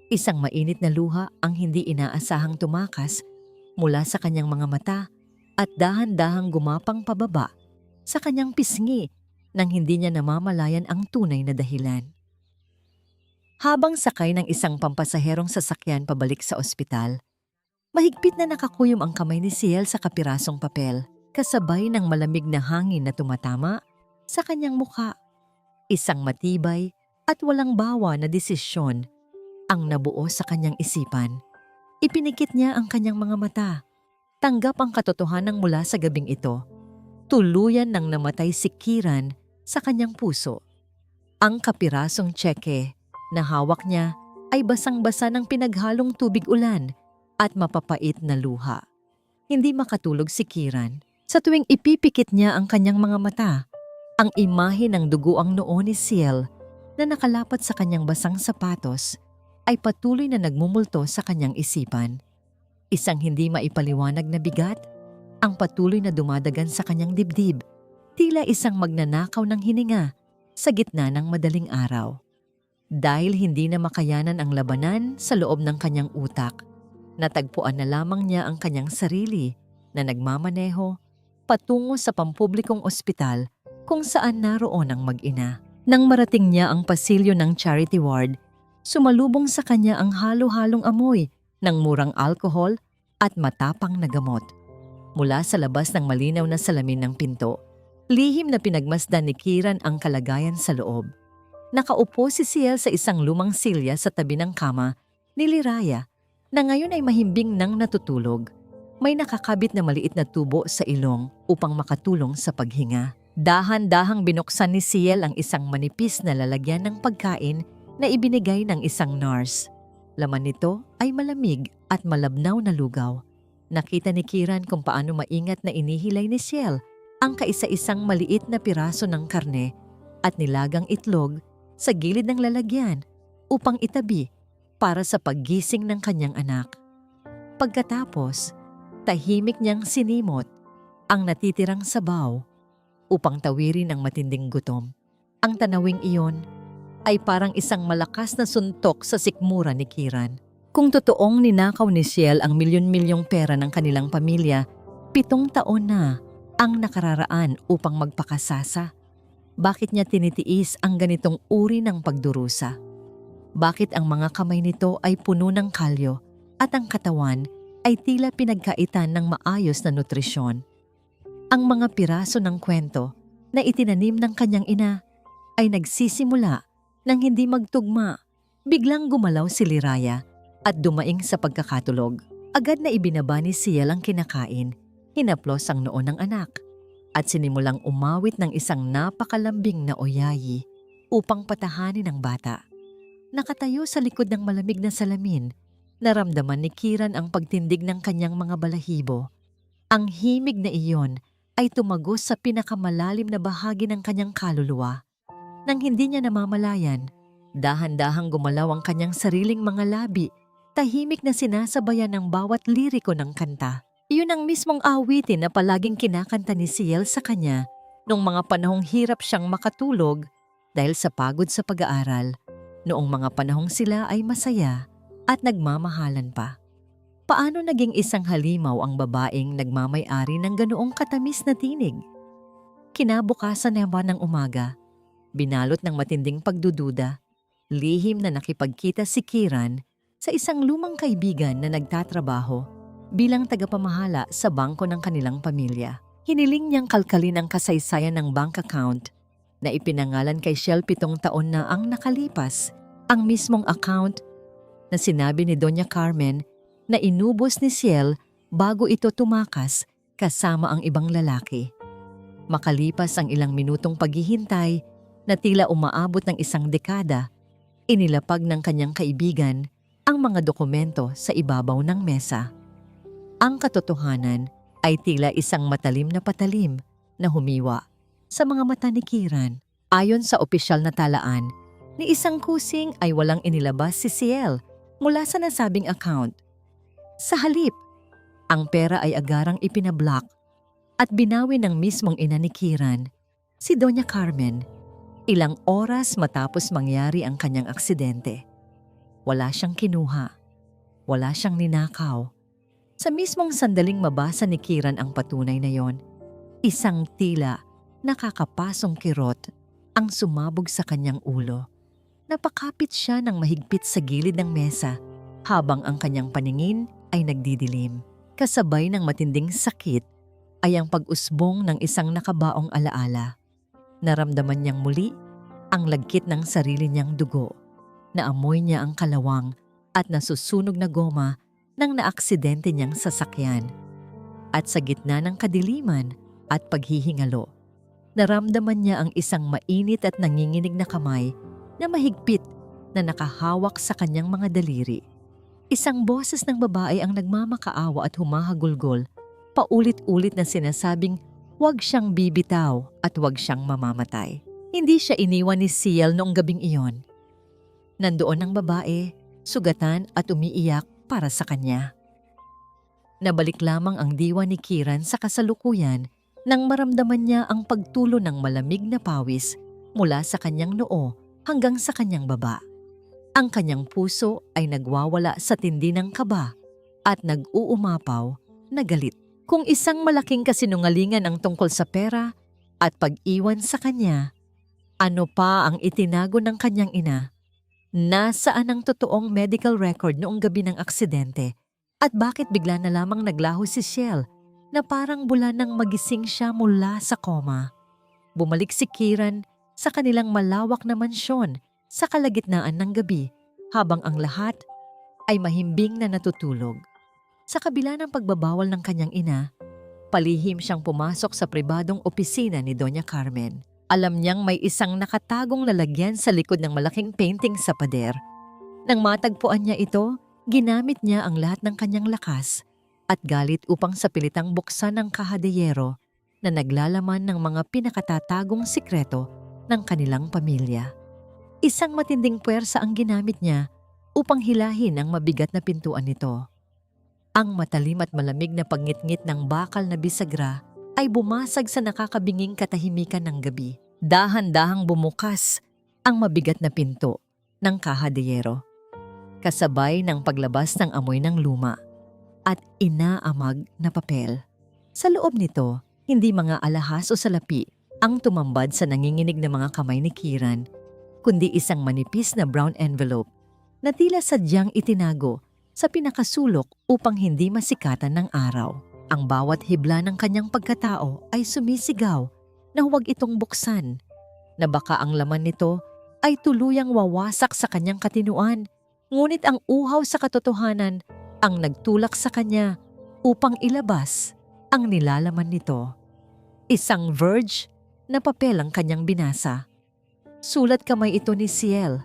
Isang mainit na luha ang hindi inaasahang tumakas mula sa kanyang mga mata at dahan-dahang gumapang pababa sa kanyang pisngi nang hindi niya namamalayan ang tunay na dahilan. Habang sakay ng isang pampasaherong sasakyan pabalik sa ospital, mahigpit na nakakuyom ang kamay ni Ciel sa kapirasong papel, kasabay ng malamig na hangin na tumatama sa kanyang mukha. Isang matibay at walang bawa na desisyon ang nabuo sa kanyang isipan. Ipinikit niya ang kanyang mga mata. Tanggap ang katotohanan mula sa gabing ito. Tuluyan nang namatay si Kiran sa kanyang puso. Ang kapirasong tseke na hawak niya ay basang-basa ng pinaghalong tubig ulan at mapapait na luha. Hindi makatulog si Kiran sa tuwing ipipikit niya ang kanyang mga mata. Ang imahe ng duguang noo ni Ciel na nakalapat sa kanyang basang sapatos ay patuloy na nagmumulto sa kanyang isipan. Isang hindi maipaliwanag na bigat ang patuloy na dumadagan sa kanyang dibdib, tila isang magnanakaw ng hininga sa gitna ng madaling araw. Dahil hindi na makayanan ang labanan sa loob ng kanyang utak, natagpuan na lamang niya ang kanyang sarili na nagmamaneho patungo sa pampublikong ospital kung saan naroon ang mag-ina. Nang marating niya ang pasilyo ng charity ward, sumalubong sa kanya ang halo-halong amoy ng murang alkohol at matapang na gamot. Mula sa labas ng malinaw na salamin ng pinto, lihim na pinagmasdan ni Kiran ang kalagayan sa loob. Nakaupo si Ciel sa isang lumang silya sa tabi ng kama ni Liraya na ngayon ay mahimbing nang natutulog. May nakakabit na maliit na tubo sa ilong upang makatulong sa paghinga. Dahan-dahang binuksan ni Ciel ang isang manipis na lalagyan ng pagkain na ibinigay ng isang nurse. Laman nito ay malamig at malabnaw na lugaw. Nakita ni Kiran kung paano maingat na inihilay ni Ciel ang kaisa-isang maliit na piraso ng karne at nilagang itlog sa gilid ng lalagyan upang itabi para sa paggising ng kanyang anak. Pagkatapos, tahimik niyang sinimot ang natitirang sabaw upang tawirin ang matinding gutom. Ang tanawing iyon ay parang isang malakas na suntok sa sikmura ni Kiran. Kung totoong ninakaw ni Ciel ang milyon-milyong pera ng kanilang pamilya, 7 taon na ang nakararaan upang magpakasasa. Bakit niya tinitiis ang ganitong uri ng pagdurusa? Bakit ang mga kamay nito ay puno ng kalyo at ang katawan ay tila pinagkaitan ng maayos na nutrisyon? Ang mga piraso ng kwento na itinanim ng kanyang ina ay nagsisimula nang hindi magtugma. Biglang gumalaw si Liraya at dumaing sa pagkakatulog. Agad na ibinaba ni Ciel ang kinakain, hinaplos ang noo ng anak, at sinimulang umawit ng isang napakalambing na oyayi upang patahanin ang bata. Nakatayo sa likod ng malamig na salamin, naramdaman ni Kiran ang pagtindig ng kanyang mga balahibo. Ang himig na iyon ay tumagos sa pinakamalalim na bahagi ng kanyang kaluluwa. Nang hindi niya namamalayan, dahan-dahang gumalaw ang kanyang sariling mga labi, tahimik na sinasabayan ng bawat liriko ng kanta. Iyon ang mismong awitin na palaging kinakanta ni Ciel sa kanya noong mga panahong hirap siyang makatulog dahil sa pagod sa pag-aaral, noong mga panahong sila ay masaya at nagmamahalan pa. Paano naging isang halimaw ang babaeng nagmamay-ari ng ganoong katamis na tinig? Kinabukasan naman ng umaga, binalot ng matinding pagdududa, lihim na nakipagkita si Kiran sa isang lumang kaibigan na nagtatrabaho bilang tagapamahala sa bangko ng kanilang pamilya. Hiniling niyang kalkalin ang kasaysayan ng bank account na ipinangalan kay Ciel 7 taon na ang nakalipas, ang mismong account na sinabi ni Doña Carmen na inubos ni Ciel bago ito tumakas kasama ang ibang lalaki. Makalipas ang ilang minutong paghihintay na tila umaabot ng 1 dekada, inilapag ng kanyang kaibigan ang mga dokumento sa ibabaw ng mesa. Ang katotohanan ay tila isang matalim na patalim na humiwa sa mga mata ni Kiran. Ayon sa opisyal na talaan, ni isang kusing ay walang inilabas si Ciel mula sa nasabing account. Sa halip, ang pera ay agarang ipinablock at binawi ng mismong ina ni Kiran, si Doña Carmen, ilang oras matapos mangyari ang kanyang aksidente. Wala siyang kinuha, wala siyang ninakaw. Sa mismong sandaling mabasa ni Kiran ang patunay na yon, isang tila nakakapasong kirot ang sumabog sa kanyang ulo. Napakapit siya ng mahigpit sa gilid ng mesa habang ang kanyang paningin ay nagdidilim. Kasabay ng matinding sakit ay ang pag-usbong ng isang nakabaong alaala. Naramdaman niyang muli ang lagkit ng sarili niyang dugo. Naamoy niya ang kalawang at nasusunog na goma ng naaksidente niyang sasakyan. At sa gitna ng kadiliman at paghihingalo, naramdaman niya ang isang mainit at nanginginig na kamay na mahigpit na nakahawak sa kanyang mga daliri. Isang boses ng babae ang nagmamakaawa at humahagulgol, paulit-ulit na sinasabing huwag siyang bibitaw at huwag siyang mamamatay. Hindi siya iniwan ni Ciel noong gabing iyon. Nandoon ang babae, sugatan at umiiyak para sa kanya. Nabalik lamang ang diwa ni Kiran sa kasalukuyan nang maramdaman niya ang pagtulo ng malamig na pawis mula sa kanyang noo hanggang sa kanyang baba. Ang kanyang puso ay nagwawala sa tindi ng kaba at nag-uumapaw na galit. Kung isang malaking kasinungalingan ang tungkol sa pera at pag-iwan sa kanya, ano pa ang itinago ng kanyang ina? Nasaan ang totoong medical record noong gabi ng aksidente? At bakit bigla na lamang naglaho si Ciel na parang bula nang magising siya mula sa koma? Bumalik si Kiran sa kanilang malawak na mansyon sa kalagitnaan ng gabi habang ang lahat ay mahimbing na natutulog. Sa kabila ng pagbabawal ng kanyang ina, palihim siyang pumasok sa pribadong opisina ni Doña Carmen. Alam niyang may isang nakatagong lalagyan sa likod ng malaking painting sa pader. Nang matagpuan niya ito, ginamit niya ang lahat ng kanyang lakas at galit upang sa pilitang buksan ng kahadeyero na naglalaman ng mga pinakatatagong sikreto ng kanilang pamilya. Isang matinding puwersa ang ginamit niya upang hilahin ang mabigat na pintuan nito. Ang matalim at malamig na pagngitngit ng bakal na bisagra ay bumasag sa nakakabinging katahimikan ng gabi. Dahan-dahang bumukas ang mabigat na pinto ng kahadiyero, kasabay ng paglabas ng amoy ng luma at inaamag na papel. Sa loob nito, hindi mga alahas o salapi ang tumambad sa nanginginig na mga kamay ni Kiran, kundi isang manipis na brown envelope na tila sadyang itinago sa pinakasulok upang hindi masikatan ng araw. Ang bawat hibla ng kanyang pagkatao ay sumisigaw na huwag itong buksan, na baka ang laman nito ay tuluyang wawasak sa kanyang katinuan. Ngunit ang uhaw sa katotohanan ang nagtulak sa kanya upang ilabas ang nilalaman nito. Isang verge na papel ang kanyang binasa. Sulat kamay ito ni Ciel,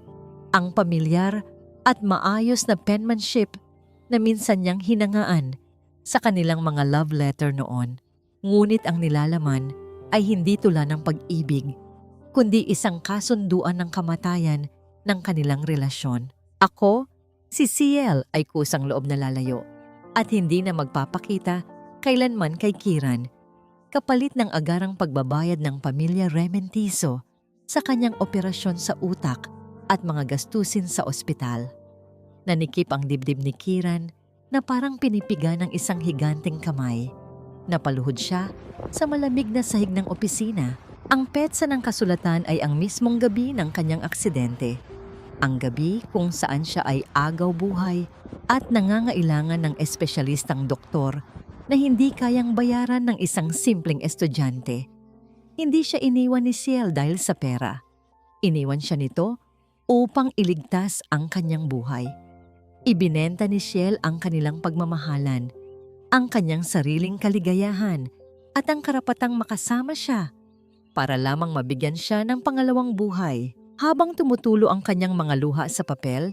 ang pamilyar at maayos na penmanship na minsan niyang hinangaan sa kanilang mga love letter noon. Ngunit ang nilalaman ay hindi tula ng pag-ibig, kundi isang kasunduan ng kamatayan ng kanilang relasyon. Ako, si Ciel, ay kusang loob na lalayo at hindi na magpapakita kailanman kay Kiran, kapalit ng agarang pagbabayad ng pamilya Rementiso sa kanyang operasyon sa utak at mga gastusin sa ospital. Nanikip ang dibdib ni Kiran na parang pinipiga ng isang higanteng kamay. Napaluhod siya sa malamig na sahig ng opisina. Ang petsa ng kasulatan ay ang mismong gabi ng kanyang aksidente. Ang gabi kung saan siya ay agaw buhay at nangangailangan ng espesyalistang doktor na hindi kayang bayaran ng isang simpleng estudyante. Hindi siya iniwan ni Ciel dahil sa pera. Iniwan siya nito upang iligtas ang kanyang buhay. Ibinenta ni Ciel ang kanilang pagmamahalan, ang kanyang sariling kaligayahan at ang karapatang makasama siya para lamang mabigyan siya ng pangalawang buhay. Habang tumutulo ang kanyang mga luha sa papel,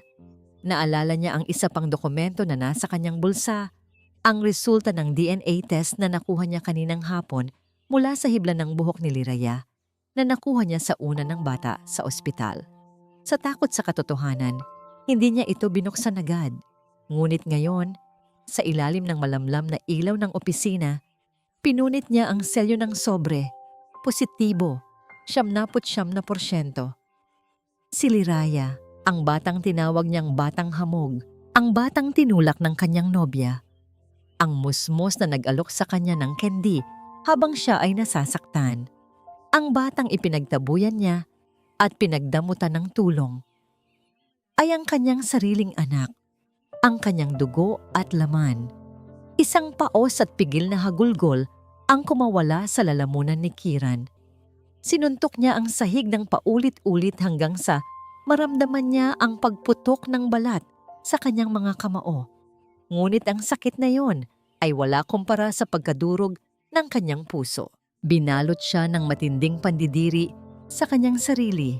naalala niya ang isa pang dokumento na nasa kanyang bulsa, ang resulta ng DNA test na nakuha niya kaninang hapon mula sa hibla ng buhok ni Liraya na nakuha niya sa una ng bata sa ospital. Sa takot sa katotohanan, hindi niya ito binuksan agad. Ngunit ngayon, sa ilalim ng malamlam na ilaw ng opisina, pinunit niya ang selyo ng sobre. Positibo, 79%. Si Liraya, ang batang tinawag niyang batang hamog, ang batang tinulak ng kanyang nobya, ang musmos na nag-alok sa kanya ng candy habang siya ay nasasaktan, ang batang ipinagtabuyan niya at pinagdamutan ng tulong, ay ang kanyang sariling anak, ang kanyang dugo at laman. Isang paos at pigil na hagulgol ang kumawala sa lalamunan ni Kiran. Sinuntok niya ang sahig ng paulit-ulit hanggang sa maramdaman niya ang pagputok ng balat sa kanyang mga kamao. Ngunit ang sakit na yon ay wala kumpara sa pagkadurog ng kanyang puso. Binalot siya ng matinding pandidiri sa kanyang sarili.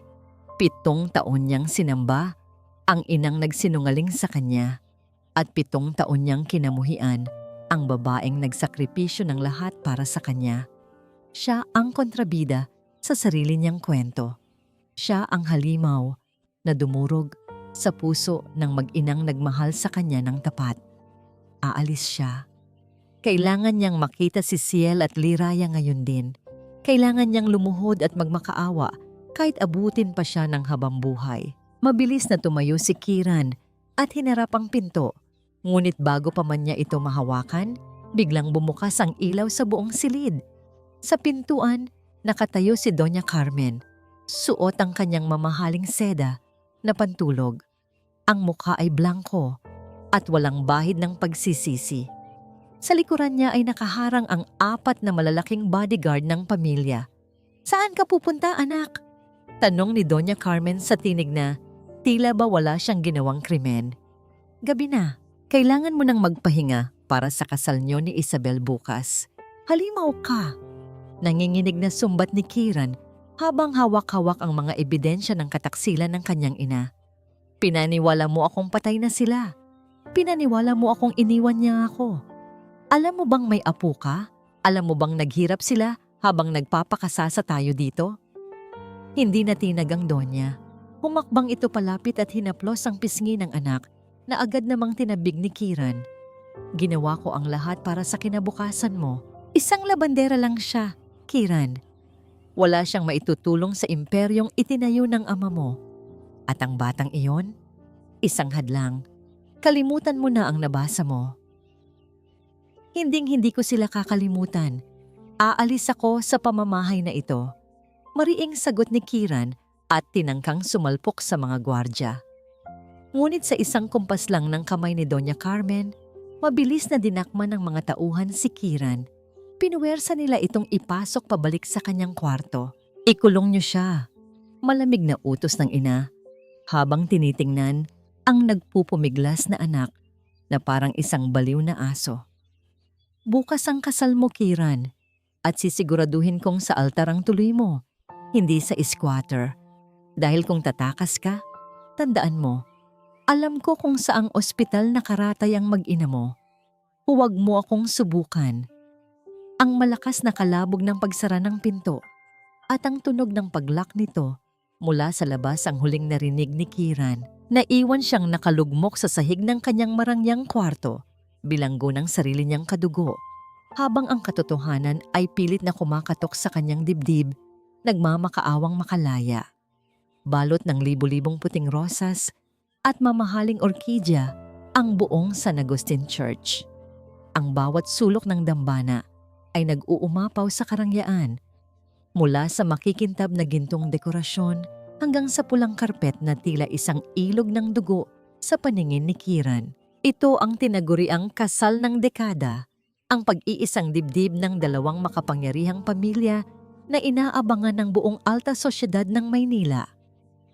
7 taon niyang sinamba ang inang nagsinungaling sa kanya at 7 taon niyang kinamuhian ang babaeng nagsakripisyo ng lahat para sa kanya. Siya ang kontrabida sa sarili niyang kwento. Siya ang halimaw na dumurog sa puso ng mag-inang nagmahal sa kanya ng tapat. Aalis siya. Kailangan niyang makita si Ciel at Liraya ngayon din. Kailangan niyang lumuhod at magmakaawa kahit abutin pa siya ng habang buhay. Mabilis na tumayo si Kiran at hinarap ang pinto. Ngunit bago pa man niya ito mahawakan, biglang bumukas ang ilaw sa buong silid. Sa pintuan, nakatayo si Doña Carmen. Suot ang kanyang mamahaling seda na pantulog. Ang mukha ay blanko at walang bahid ng pagsisisi. Sa likuran niya ay nakaharang ang 4 na malalaking bodyguard ng pamilya. "Saan ka pupunta, anak?" Tanong ni Doña Carmen sa tinig na tila ba wala siyang ginawang krimen. "Gabi na, kailangan mo nang magpahinga para sa kasal niyo ni Isabel bukas. Halimaw ka." Nanginginig na sumbat ni Kiran habang hawak-hawak ang mga ebidensya ng kataksilan ng kanyang ina. "Pinaniwala mo akong patay na sila. Pinaniwala mo akong iniwan niya ako. Alam mo bang may apo ka? Alam mo bang naghirap sila habang nagpapakasasa tayo dito?" Hindi natinag ang Donya. Humakbang ito palapit at hinaplos ang pisngi ng anak na agad namang tinabig ni Kiran. "Ginawa ko ang lahat para sa kinabukasan mo. Isang labandera lang siya, Kiran. Wala siyang maitutulong sa imperyong itinayo ng ama mo. At ang batang iyon, isang hadlang. Kalimutan mo na ang nabasa mo. Hinding-hindi ko sila kakalimutan. Aalis ako sa pamamahay na ito. Mariing sagot ni Kiran at tinangkang sumalpok sa mga gwardya. Ngunit sa isang kumpas lang ng kamay ni Doña Carmen, mabilis na dinakma ng mga tauhan si Kiran. Pinuwersa nila itong ipasok pabalik sa kanyang kwarto. Ikulong niyo siya. Malamig na utos ng ina, habang tinitingnan ang nagpupumiglas na anak na parang isang baliw na aso. Bukas ang kasal mo, Kiran, at sisiguraduhin kong sa altar ang tuloy mo, hindi sa squatter. Dahil kung tatakas ka, tandaan mo, alam ko kung saang ospital nakaratay ang mag-ina mo. Huwag mo akong subukan. Ang malakas na kalabog ng pagsara ng pinto at ang tunog ng paglock nito mula sa labas ang huling narinig ni Kiran. Naiwan siyang nakalugmok sa sahig ng kanyang marangyang kwarto, bilanggo ng sarili niyang kadugo, habang ang katotohanan ay pilit na kumakatok sa kanyang dibdib, nagmamakaawang makalaya. Balot ng libu-libong puting rosas at mamahaling orkidya ang buong San Agustin Church. Ang bawat sulok ng dambana ay nag-uumapaw sa karangyaan, mula sa makikintab na gintong dekorasyon hanggang sa pulang karpet na tila isang ilog ng dugo sa paningin ni Kiran. Ito ang tinaguriang kasal ng dekada, ang pag-iisang dibdib ng dalawang makapangyarihang pamilya na inaabangan ng buong alta sosyedad ng Maynila.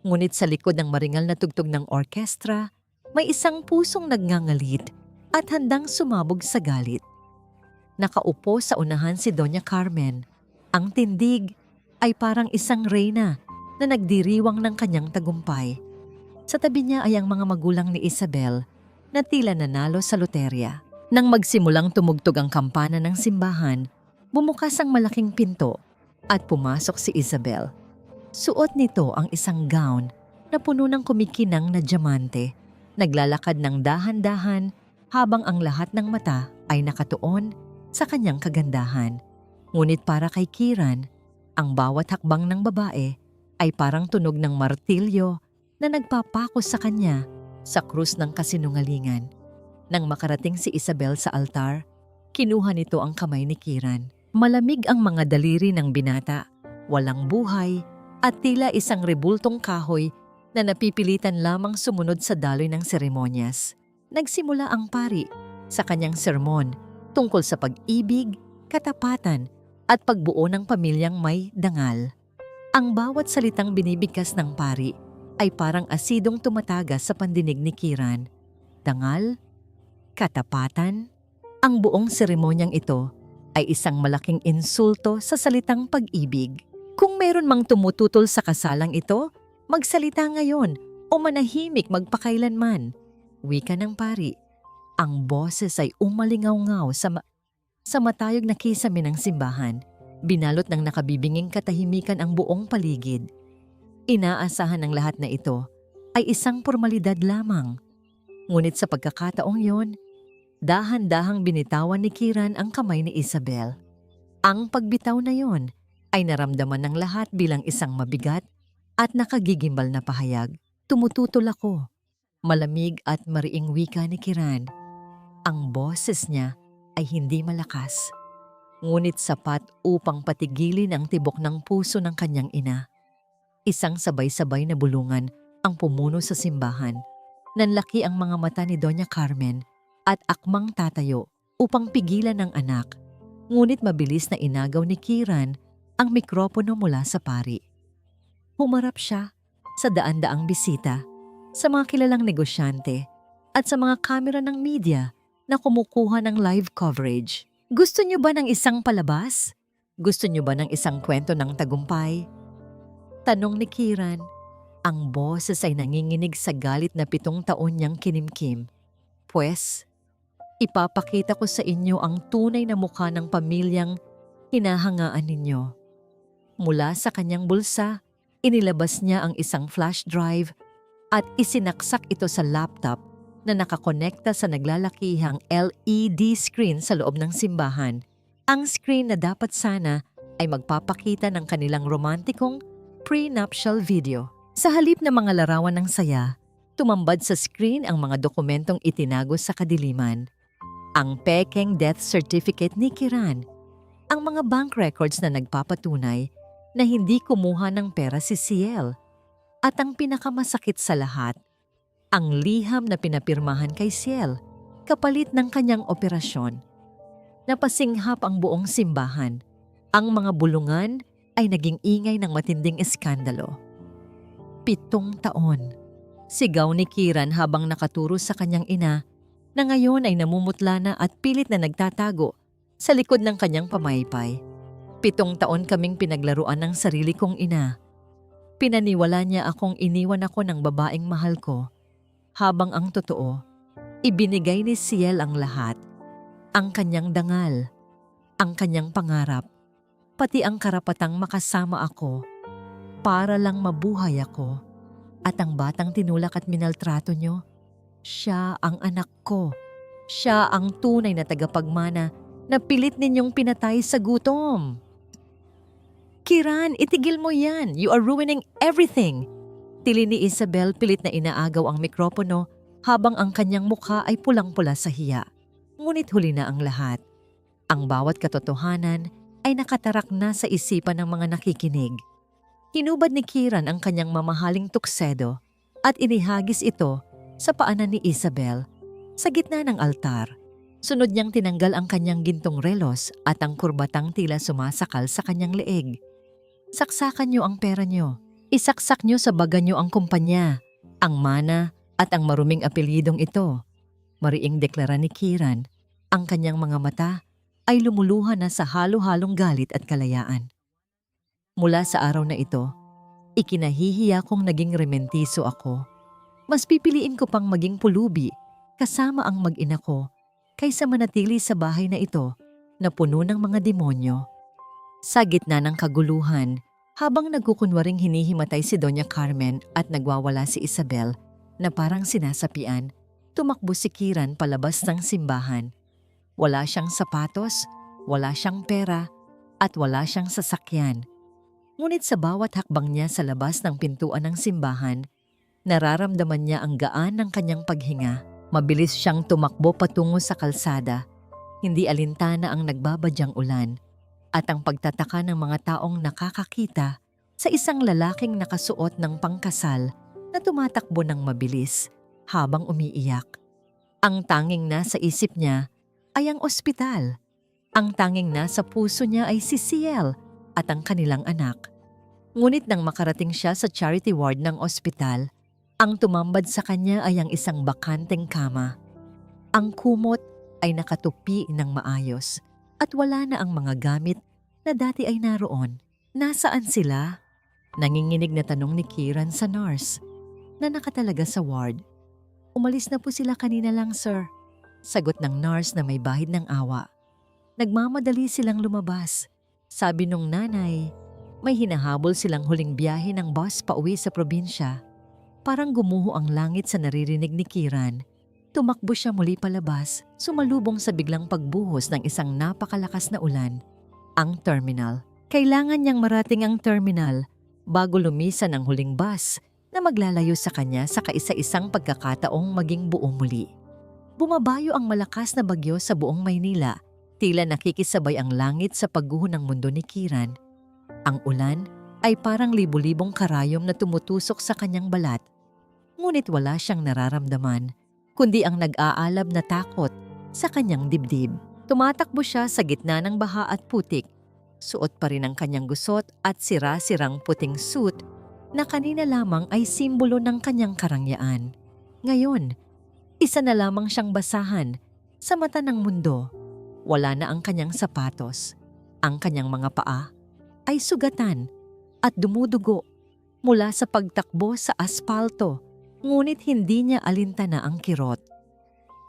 Ngunit sa likod ng maringal na tugtog ng orkestra, may isang pusong nagngangalit at handang sumabog sa galit. Nakaupo sa unahan si Doña Carmen. Ang tindig ay parang isang reyna na nagdiriwang ng kanyang tagumpay. Sa tabi niya ay ang mga magulang ni Isabel na tila nanalo sa loterya. Nang magsimulang tumugtog ang kampana ng simbahan, bumukas ang malaking pinto at pumasok si Isabel. Suot nito ang isang gown na puno ng kumikinang na diamante. Naglalakad ng dahan-dahan habang ang lahat ng mata ay nakatuon sa kanyang kagandahan. Ngunit para kay Kiran, ang bawat hakbang ng babae ay parang tunog ng martilyo na nagpapako sa kanya sa krus ng kasinungalingan. Nang makarating si Isabel sa altar, kinuha nito ang kamay ni Kiran. Malamig ang mga daliri ng binata, walang buhay, at tila isang rebultong kahoy na napipilitan lamang sumunod sa daloy ng seremonyas. Nagsimula ang pari sa kanyang sermon tungkol sa pag-ibig, katapatan, at pagbuo ng pamilyang may dangal. Ang bawat salitang binibigkas ng pari ay parang asidong tumatagas sa pandinig ni Kiran. Dangal, katapatan, ang buong seremonyang ito ay isang malaking insulto sa salitang pag-ibig. Kung meron mang tumututol sa kasalang ito, magsalita ngayon o manahimik magpakailanman. Wika ng pari. Ang boses ay umalingaw-ngaw sa matayog na kisame ng simbahan. Binalot ng nakabibinging katahimikan ang buong paligid. Inaasahan ng lahat na ito ay isang formalidad lamang. Ngunit sa pagkakataong yon, dahan-dahang binitawan ni Kiran ang kamay ni Isabel. Ang pagbitaw na yon ay naramdaman ng lahat bilang isang mabigat at nakagigimbal na pahayag. Tumututol ako. Malamig at mariing wika ni Kiran. Ang boses niya ay hindi malakas, ngunit sapat upang patigilin ang tibok ng puso ng kanyang ina. Isang sabay-sabay na bulungan ang pumuno sa simbahan. Nanlaki ang mga mata ni Doña Carmen at akmang tatayo upang pigilan ang anak. Ngunit mabilis na inagaw ni Kiran ang mikropono mula sa pari. Humarap siya sa daan-daang bisita, sa mga kilalang negosyante at sa mga kamera ng media na kumukuha ng live coverage. Gusto niyo ba ng isang palabas? Gusto niyo ba ng isang kwento ng tagumpay? Tanong ni Kiran. Ang boses ay nanginginig sa galit na 7 taon niyang kinimkim. Pwes, ipapakita ko sa inyo ang tunay na mukha ng pamilyang hinahangaan ninyo. Mula sa kanyang bulsa, inilabas niya ang isang flash drive at isinaksak ito sa laptop na nakakonekta sa naglalakihang LED screen sa loob ng simbahan. Ang screen na dapat sana ay magpapakita ng kanilang romantikong prenuptial video. Sa halip na mga larawan ng saya, tumambad sa screen ang mga dokumentong itinago sa kadiliman. Ang pekeng death certificate ni Kiran, ang mga bank records na nagpapatunay na hindi kumuha ng pera si Ciel, at ang pinakamasakit sa lahat, ang liham na pinapirmahan kay Ciel kapalit ng kanyang operasyon. Napasinghap ang buong simbahan. Ang mga bulungan ay naging ingay ng matinding eskandalo. 7 taon. Sigaw ni Kiran habang nakaturo sa kanyang ina na ngayon ay namumutla na at pilit na nagtatago sa likod ng kanyang pamaypay. 7 taon kaming pinaglaruan ng sarili kong ina. Pinaniwala niya akong iniwan ako ng babaeng mahal ko, habang ang totoo, ibinigay ni Ciel ang lahat. Ang kanyang dangal, ang kanyang pangarap, pati ang karapatang makasama ako para lang mabuhay ako. At ang batang tinulak at minaltrato niyo, siya ang anak ko. Siya ang tunay na tagapagmana na pilit ninyong pinatay sa gutom. Kiran, itigil mo yan. You are ruining everything. Tili ni Isabel pilit na inaagaw ang mikropono habang ang kanyang mukha ay pulang-pula sa hiya. Ngunit huli na ang lahat. Ang bawat katotohanan ay nakatarak na sa isipan ng mga nakikinig. Hinubad ni Kiran ang kanyang mamahaling tuksedo at inihagis ito sa paanan ni Isabel sa gitna ng altar. Sunod niyang tinanggal ang kanyang gintong relos at ang kurbatang tila sumasakal sa kanyang leeg. Saksakan niyo ang pera niyo. Isaksak niyo sa baga niyo ang kumpanya, ang mana at ang maruming apelyidong ito. Mariing deklara ni Kiran. Ang kanyang mga mata ay lumuluha na sa halo-halong galit at kalayaan. Mula sa araw na ito, ikinahihiya kong naging rementiso ako. Mas pipiliin ko pang maging pulubi kasama ang mag-ina ko kaysa manatili sa bahay na ito na puno ng mga demonyo. Sa gitna ng kaguluhan, habang nagkukunwaring hinihimatay si Doña Carmen at nagwawala si Isabel na parang sinasapian, tumakbo si Kiran palabas ng simbahan. Wala siyang sapatos, wala siyang pera, at wala siyang sasakyan. Ngunit sa bawat hakbang niya sa labas ng pintuan ng simbahan, nararamdaman niya ang gaan ng kanyang paghinga. Mabilis siyang tumakbo patungo sa kalsada. Hindi alintana ang nagbabadyang ulan at ang pagtataka ng mga taong nakakakita sa isang lalaking nakasuot ng pangkasal na tumatakbo ng mabilis habang umiiyak. Ang tanging nasa isip niya ay ang ospital. Ang tanging nasa puso niya ay si Ciel at ang kanilang anak. Ngunit nang makarating siya sa charity ward ng ospital, ang tumambad sa kanya ay ang isang bakanteng kama. Ang kumot ay nakatupi ng maayos at wala na ang mga gamit na dati ay naroon. Nasaan sila? Nanginginig na tanong ni Kiran sa nurse na nakatalaga sa ward. Umalis na po sila kanina lang, sir. Sagot ng nurse na may bahid ng awa. Nagmamadali silang lumabas. Sabi nung nanay, may hinahabol silang huling biyahe ng bus pauwi sa probinsya. Parang gumuho ang langit sa naririnig ni Kiran. Tumakbo siya muli palabas, sumalubong sa biglang pagbuhos ng isang napakalakas na ulan. Ang terminal. Kailangan niyang marating ang terminal bago lumisan ang huling bus na maglalayo sa kanya sa kaisa-isang pagkakataong maging buo muli. Bumabayo ang malakas na bagyo sa buong Maynila. Tila nakikisabay ang langit sa pagguho ng mundo ni Kiran. Ang ulan ay parang libu-libong karayom na tumutusok sa kanyang balat. Ngunit wala siyang nararamdaman, kundi ang nag-aalab na takot sa kanyang dibdib. Tumatakbo siya sa gitna ng baha at putik. Suot pa rin ang kanyang gusot at sira-sirang puting suit na kanina lamang ay simbolo ng kanyang karangyaan. Ngayon, isa na lamang siyang basahan sa mata ng mundo. Wala na ang kanyang sapatos. Ang kanyang mga paa ay sugatan at dumudugo mula sa pagtakbo sa aspalto, ngunit hindi niya alintana ang kirot.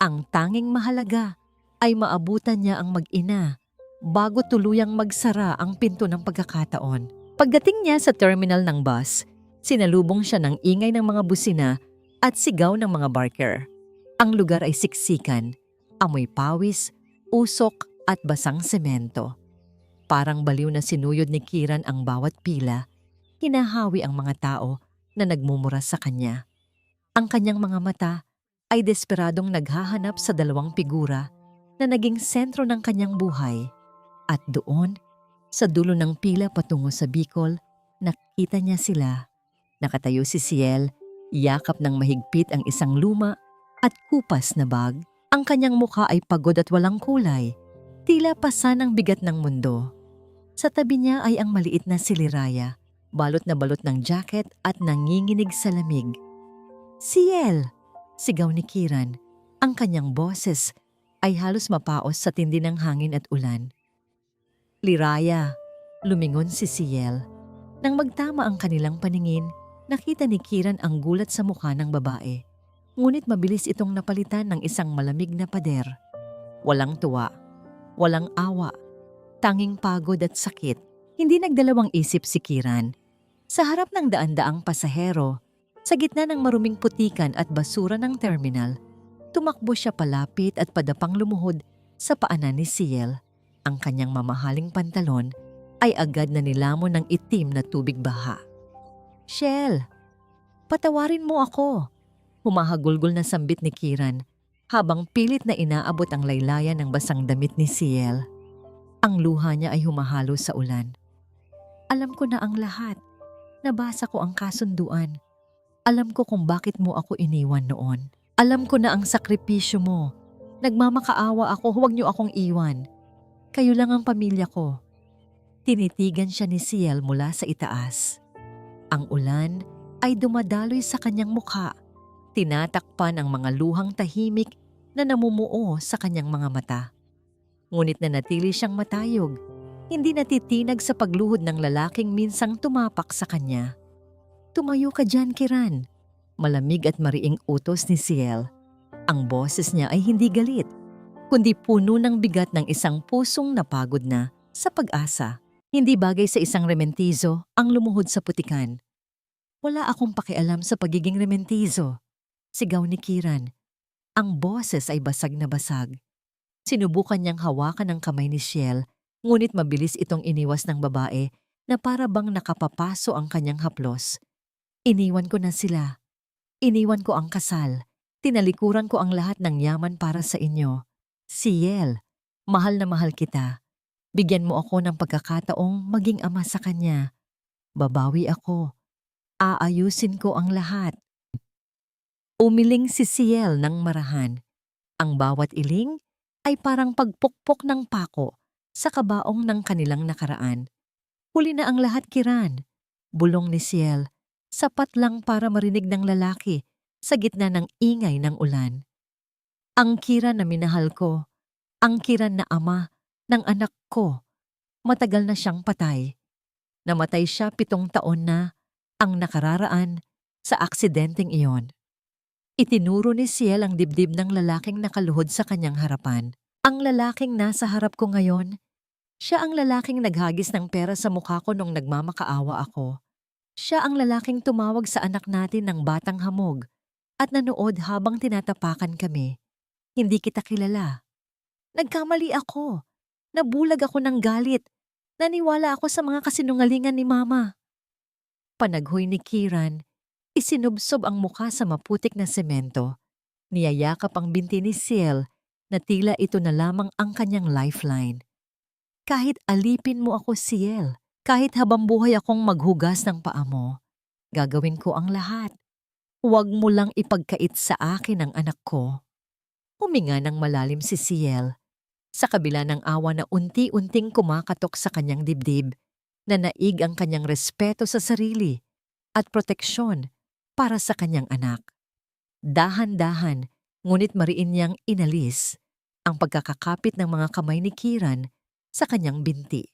Ang tanging mahalaga ay maabutan niya ang mag-ina bago tuluyang magsara ang pinto ng pagkakataon. Pagdating niya sa terminal ng bus, sinalubong siya ng ingay ng mga busina at sigaw ng mga barker. Ang lugar ay siksikan, amoy pawis, usok at basang semento. Parang baliw na sinuyod ni Kiran ang bawat pila, hinahawi ang mga tao na nagmumura sa kanya. Ang kanyang mga mata ay desperadong naghahanap sa dalawang figura na naging sentro ng kanyang buhay. At doon, sa dulo ng pila patungo sa Bicol, nakita niya sila. Nakatayo si Ciel, yakap ng mahigpit ang isang luma at kupas na bag. Ang kanyang mukha ay pagod at walang kulay, tila pasan ang bigat ng mundo. Sa tabi niya ay ang maliit na si Liraya, balot na balot ng jacket at nanginginig sa lamig. "Ciel!" sigaw ni Kiran. Ang kanyang boses ay halos mapaos sa tindi ng hangin at ulan. "Liraya!" lumingon si Ciel. Nang magtama ang kanilang paningin, nakita ni Kiran ang gulat sa mukha ng babae. Ngunit mabilis itong napalitan ng isang malamig na pader. Walang tuwa, walang awa, tanging pagod at sakit. Hindi nagdalawang isip si Kiran. Sa harap ng daan-daang pasahero, sa gitna ng maruming putikan at basura ng terminal, tumakbo siya palapit at padapang lumuhod sa paanan ni Ciel. Ang kanyang mamahaling pantalon ay agad na nilamon ng itim na tubig baha. "Ciel, patawarin mo ako," humahagulgol na sambit ni Kiran habang pilit na inaabot ang laylayan ng basang damit ni Ciel. Ang luha niya ay humahalo sa ulan. "Alam ko na ang lahat. Nabasa ko ang kasunduan. Alam ko kung bakit mo ako iniwan noon. Alam ko na ang sakripisyo mo. Nagmamakaawa ako, huwag niyo akong iwan. Kayo lang ang pamilya ko." Tinitigan siya ni Ciel mula sa itaas. Ang ulan ay dumadaloy sa kanyang mukha. Tinatakpan ang mga luhang tahimik na namumuo sa kanyang mga mata. Ngunit nanatili siyang matayog, hindi natitinag sa pagluhod ng lalaking minsang tumapak sa kanya. "Tumayo ka dyan, Kiran." Malamig at mariing utos ni Ciel. Ang boses niya ay hindi galit, kundi puno ng bigat ng isang pusong napagod na sa pag-asa. Hindi bagay sa isang rementizo ang lumuhod sa putikan. "Wala akong pakialam sa pagiging rementizo," sigaw ni Kiran. Ang boses ay basag na basag. Sinubukan niyang hawakan ang kamay ni Ciel, ngunit mabilis itong iniwas ng babae na para bang nakapapaso ang kanyang haplos. "Iniwan ko na sila. Iniwan ko ang kasal. Tinalikuran ko ang lahat ng yaman para sa inyo. Ciel, mahal na mahal kita. Bigyan mo ako ng pagkakataong maging ama sa kanya. Babawi ako. Aayusin ko ang lahat." Umiling si Ciel ng marahan. Ang bawat iling ay parang pagpukpok ng pako sa kabaong ng kanilang nakaraan. "Huli na ang lahat, Kiran," bulong ni Ciel, sapat lang para marinig ng lalaki sa gitna ng ingay ng ulan. "Ang Kiran na minahal ko, ang Kiran na ama ng anak ko, matagal na siyang patay. Namatay siya 7 taon na ang nakararaan sa aksidenteng iyon." Itinuro ni Ciel ang dibdib ng lalaking nakaluhod sa kanyang harapan. "Ang lalaking nasa harap ko ngayon, siya ang lalaking naghagis ng pera sa mukha ko nung nagmamakaawa ako. Siya ang lalaking tumawag sa anak natin ng batang hamog at nanood habang tinatapakan kami. Hindi kita kilala. Nagkamali ako. Nabulag ako ng galit. Naniwala ako sa mga kasinungalingan ni Mama." Panaghoy ni Kiran, isinubsob ang mukha sa maputik na semento. Niyayakap ang binti ni Ciel na tila ito na lamang ang kanyang lifeline. "Kahit alipin mo ako, Ciel, kahit habang buhay akong maghugas ng paa mo, gagawin ko ang lahat. Huwag mo lang ipagkait sa akin ang anak ko." Huminga ng malalim si Ciel. Sa kabila ng awa na unti-unting kumakatok sa kanyang dibdib, nanaig ang kanyang respeto sa sarili at proteksyon para sa kanyang anak. Dahan-dahan, ngunit mariin niyang inalis ang pagkakakapit ng mga kamay ni Kiran sa kanyang binti.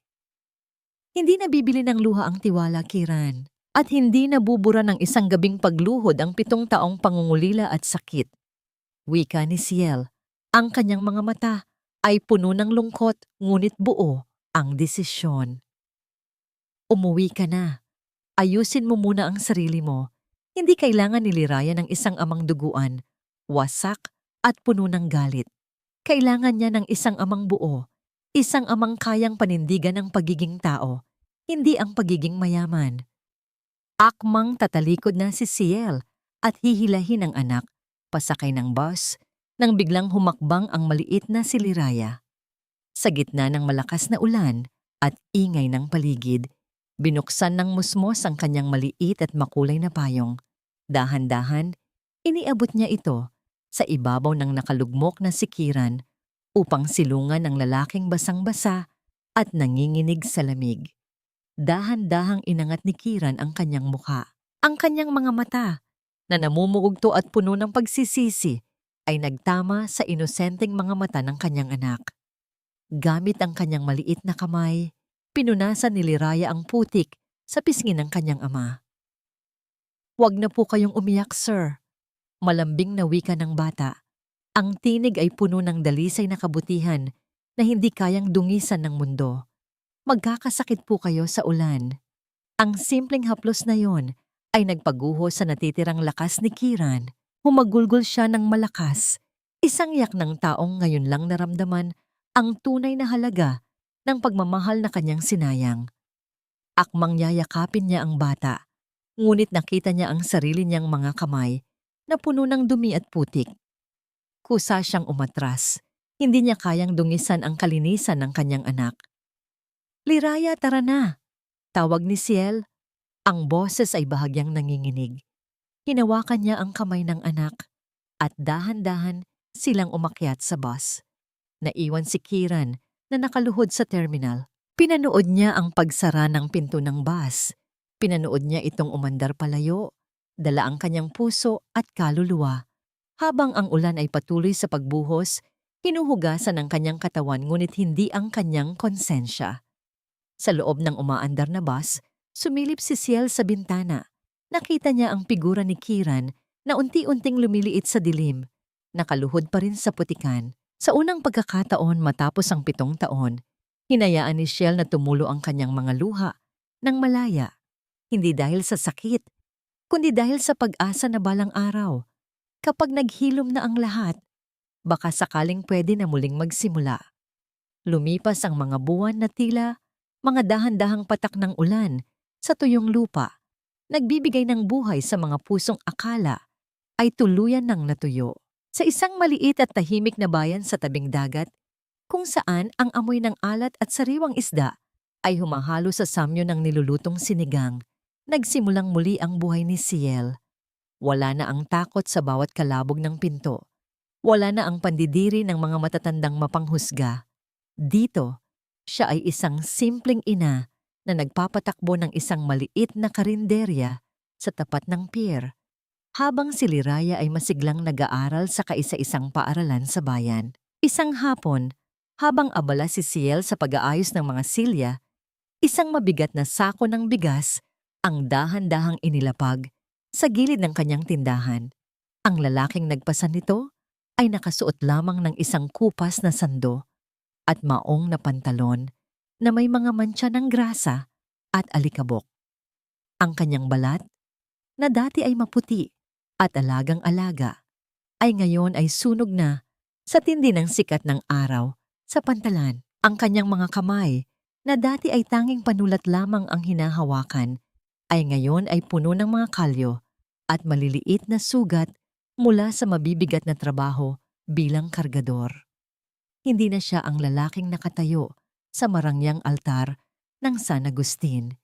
Hindi nabibili ng luha ang tiwala, Kiran, at hindi nabubura ng isang gabing pagluhod ang 7 taong pangungulila at sakit. Wika ni Ciel, ang kanyang mga mata ay puno ng lungkot ngunit buo ang desisyon. "Umuwi ka na. Ayusin mo muna ang sarili mo. Hindi kailangan nilirayan ng isang amang duguan, wasak at puno ng galit. Kailangan niya ng isang amang buo, Isang amang kayang panindigan ang pagiging tao, hindi ang pagiging mayaman. Akmang tatalikod na si Ciel at hihilahin ang anak, pasakay ng bus, nang biglang humakbang ang maliit na si Liraya. Sa gitna ng malakas na ulan at ingay ng paligid, binuksan ng musmos ang kanyang maliit at makulay na payong. Dahan-dahan, iniabot niya ito sa ibabaw ng nakalugmok na sikiran upang silungan ng lalaking basang-basa at nanginginig sa lamig. Dahan-dahang inangat ni Kiran ang kanyang mukha. Ang kanyang mga mata, na namumugto at puno ng pagsisisi, ay nagtama sa inosenteng mga mata ng kanyang anak. Gamit ang kanyang maliit na kamay, pinunasan ni Liraya ang putik sa pisngi ng kanyang ama. "Huwag na po kayong umiyak, sir," malambing na wika ng bata. Ang tinig ay puno ng dalisay na kabutihan na hindi kayang dungisan ng mundo. "Magkakasakit po kayo sa ulan." Ang simpleng haplos na yon ay nagpaguho sa natitirang lakas ni Kiran. Humagulgol siya ng malakas. Isang yak ng taong ngayon lang naramdaman ang tunay na halaga ng pagmamahal na kanyang sinayang. Akmang yayakapin niya ang bata, ngunit nakita niya ang sarili niyang mga kamay na puno ng dumi at putik. Kusa siyang umatras. Hindi niya kayang dungisan ang kalinisan ng kanyang anak. "Liraya, tara na!" Tawag ni Ciel. Ang boses ay bahagyang nanginginig. Hinawakan niya ang kamay ng anak at dahan-dahan silang umakyat sa bus. Naiwan si Kiran na nakaluhod sa terminal. Pinanood niya ang pagsara ng pinto ng bus. Pinanood niya itong umandar palayo, dala ang kanyang puso at kaluluwa. Habang ang ulan ay patuloy sa pagbuhos, hinuhugasan ang kanyang katawan ngunit hindi ang kanyang konsensya. Sa loob ng umaandar na bus, sumilip si Ciel sa bintana. Nakita niya ang figura ni Kiran na unti-unting lumiliit sa dilim. Nakaluhod pa rin sa putikan. Sa unang pagkakataon matapos ang 7 taon, hinayaan ni Ciel na tumulo ang kanyang mga luha ng malaya. Hindi dahil sa sakit, kundi dahil sa pag-asa na balang araw. Kapag naghilom na ang lahat, baka sakaling pwede na muling magsimula. Lumipas ang mga buwan na tila mga dahan-dahang patak ng ulan sa tuyong lupa, nagbibigay ng buhay sa mga pusong akala ay tuluyan ng natuyo. Sa isang maliit at tahimik na bayan sa tabing dagat, kung saan ang amoy ng alat at sariwang isda ay humahalo sa samyo ng nilulutong sinigang, nagsimulang muli ang buhay ni Ciel. Wala na ang takot sa bawat kalabog ng pinto. Wala na ang pandidiri ng mga matatandang mapanghusga. Dito, siya ay isang simpleng ina na nagpapatakbo ng isang maliit na karinderya sa tapat ng pier, habang si Liraya ay masiglang nag-aaral sa kaisa-isang paaralan sa bayan. Isang hapon, habang abala si Ciel sa pag-aayos ng mga silya, isang mabigat na sako ng bigas ang dahan-dahang inilapag sa gilid ng kanyang tindahan. Ang lalaking nagpasan nito ay nakasuot lamang ng isang kupas na sando at maong na pantalon na may mga mantsa ng grasa at alikabok. Ang kanyang balat, na dati ay maputi at alagang-alaga, ay ngayon ay sunog na sa tindi ng sikat ng araw sa pantalan. Ang kanyang mga kamay, na dati ay tanging panulat lamang ang hinahawakan, ay ngayon ay puno ng mga kalyo at maliliit na sugat mula sa mabibigat na trabaho bilang kargador. Hindi na siya ang lalaking nakatayo sa marangyang altar ng San Agustin.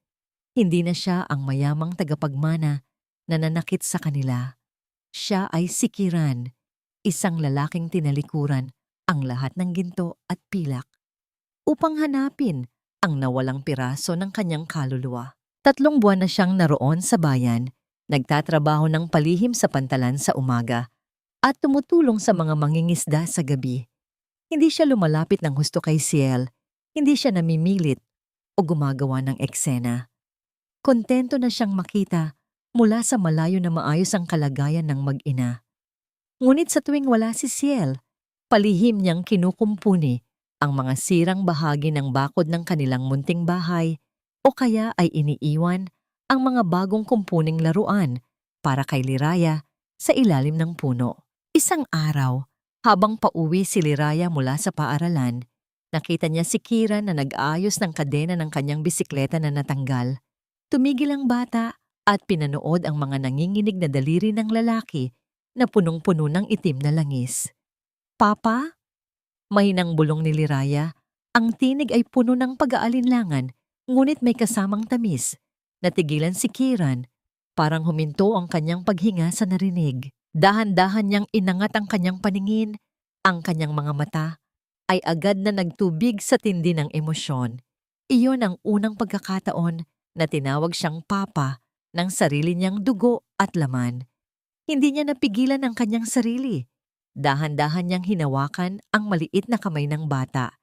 Hindi na siya ang mayamang tagapagmana na nanakit sa kanila. Siya ay si Kiran, isang lalaking tinalikuran ang lahat ng ginto at pilak upang hanapin ang nawalang piraso ng kanyang kaluluwa. 3 buwan na siyang naroon sa bayan, nagtatrabaho ng palihim sa pantalan sa umaga at tumutulong sa mga mangingisda sa gabi. Hindi siya lumalapit ng husto kay Ciel, hindi siya namimilit o gumagawa ng eksena. Kontento na siyang makita mula sa malayo na maayos ang kalagayan ng mag-ina. Ngunit sa tuwing wala si Ciel, palihim niyang kinukumpuni ang mga sirang bahagi ng bakod ng kanilang munting bahay o kaya ay iniiwan ang mga bagong kumpuning laruan para kay Liraya sa ilalim ng puno. Isang araw, habang pauwi si Liraya mula sa paaralan, Nakita niya si Kiran na nag-aayos ng kadena ng kanyang bisikleta na natanggal. Tumigil ang bata at pinanood ang mga nanginginig na daliri ng lalaki na punong-puno ng itim na langis. "Papa?" Mahinang bulong ni Liraya. Ang tinig ay puno ng pag-aalinlangan, ngunit may kasamang tamis. Natigilan si Kiran. Parang huminto ang kanyang paghinga sa narinig. Dahan-dahan niyang inangat ang kanyang paningin. Ang kanyang mga mata ay agad na nagtubig sa tindi ng emosyon. Iyon ang unang pagkakataon na tinawag siyang papa ng sarili niyang dugo at laman. Hindi niya napigilan ang kanyang sarili. Dahan-dahan niyang hinawakan ang maliit na kamay ng bata.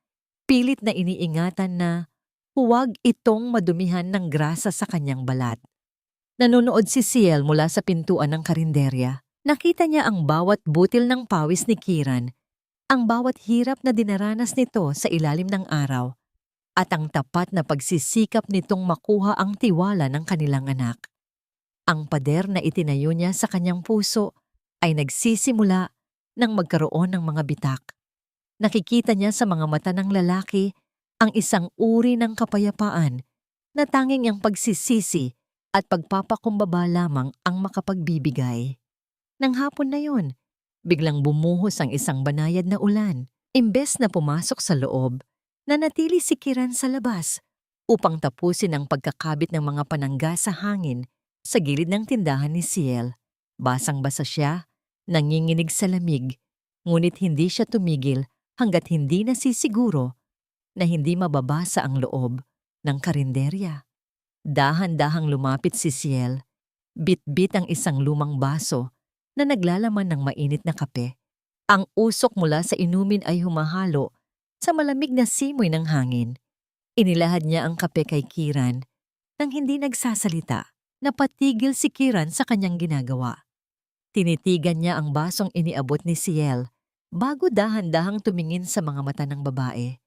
Pilit na iniingatan na huwag itong madumihan ng grasa sa kanyang balat. Nanonood si Ciel mula sa pintuan ng karinderya. Nakita niya ang bawat butil ng pawis ni Kiran, ang bawat hirap na dinaranas nito sa ilalim ng araw, at ang tapat na pagsisikap nitong makuha ang tiwala ng kanilang anak. Ang pader na itinayo niya sa kanyang puso ay nagsisimula nang magkaroon ng mga bitak. Nakikita niya sa mga mata ng lalaki ang isang uri ng kapayapaan na tanging ang pagsisisi at pagpapakumbaba lamang ang makapagbibigay. Nang hapon na yon, biglang bumuhos ang isang banayad na ulan. Imbes na pumasok sa loob, nanatili si Kiran sa labas upang tapusin ang pagkakabit ng mga panangga sa hangin sa gilid ng tindahan ni Ciel. Basang-basa siya, nanginginig sa lamig, ngunit hindi siya tumigil hanggat hindi nasisiguro na hindi mababasa ang loob ng karinderya. Dahan-dahang lumapit si Ciel, bit-bit ang isang lumang baso na naglalaman ng mainit na kape. Ang usok mula sa inumin ay humahalo sa malamig na simoy ng hangin. Inilahad niya ang kape kay Kiran nang hindi nagsasalita. Napatigil si Kiran sa kanyang ginagawa. Tinitigan niya ang basong iniabot ni Ciel bago dahan-dahang tumingin sa mga mata ng babae.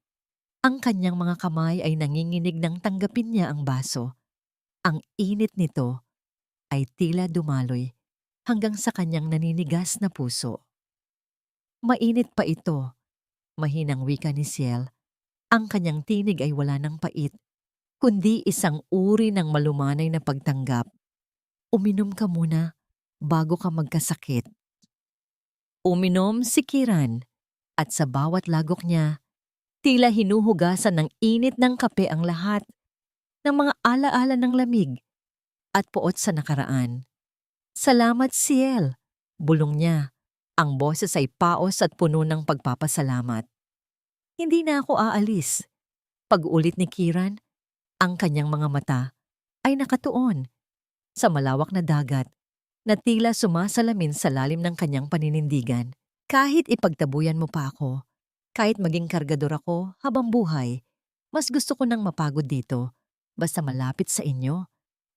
Ang kanyang mga kamay ay nanginginig nang tanggapin niya ang baso. Ang init nito ay tila dumaloy hanggang sa kanyang naninigas na puso. "Mainit pa ito," mahinang wika ni Ciel. Ang kanyang tinig ay wala ng pait, kundi isang uri ng malumanay na pagtanggap. "Uminom ka muna bago ka magkasakit." Uminom si Kiran at sa bawat lagok niya, tila hinuhugasan ng init ng kape ang lahat ng mga alaala ng lamig at puot sa nakaraan. "Salamat, Ciel," bulong niya. Ang boses ay paos at puno ng pagpapasalamat. "Hindi na ako aalis." Pag-ulit ni Kiran, ang kanyang mga mata ay nakatuon sa malawak na dagat na tila sumasalamin sa lalim ng kanyang paninindigan. "Kahit ipagtabuyan mo pa ako, kahit maging kargador ako habang buhay, mas gusto ko nang mapagod dito, basta malapit sa inyo,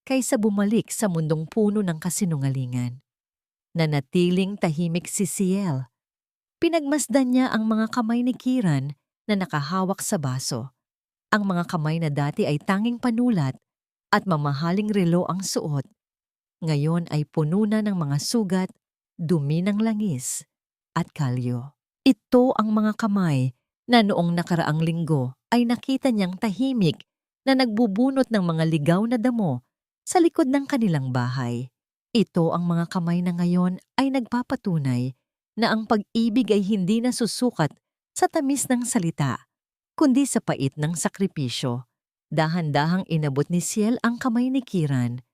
kaysa bumalik sa mundong puno ng kasinungalingan." Nanatiling tahimik si Ciel. Pinagmasdan niya ang mga kamay ni Kiran na nakahawak sa baso. Ang mga kamay na dati ay tanging panulat at mamahaling relo ang suot, ngayon ay puno na ng mga sugat, dumi ng langis, at kalyo. Ito ang mga kamay na noong nakaraang linggo ay nakita niyang tahimik na nagbubunot ng mga ligaw na damo sa likod ng kanilang bahay. Ito ang mga kamay na ngayon ay nagpapatunay na ang pag-ibig ay hindi nasusukat sa tamis ng salita, kundi sa pait ng sakripisyo. Dahan-dahang inabot ni Ciel ang kamay ni Kiran.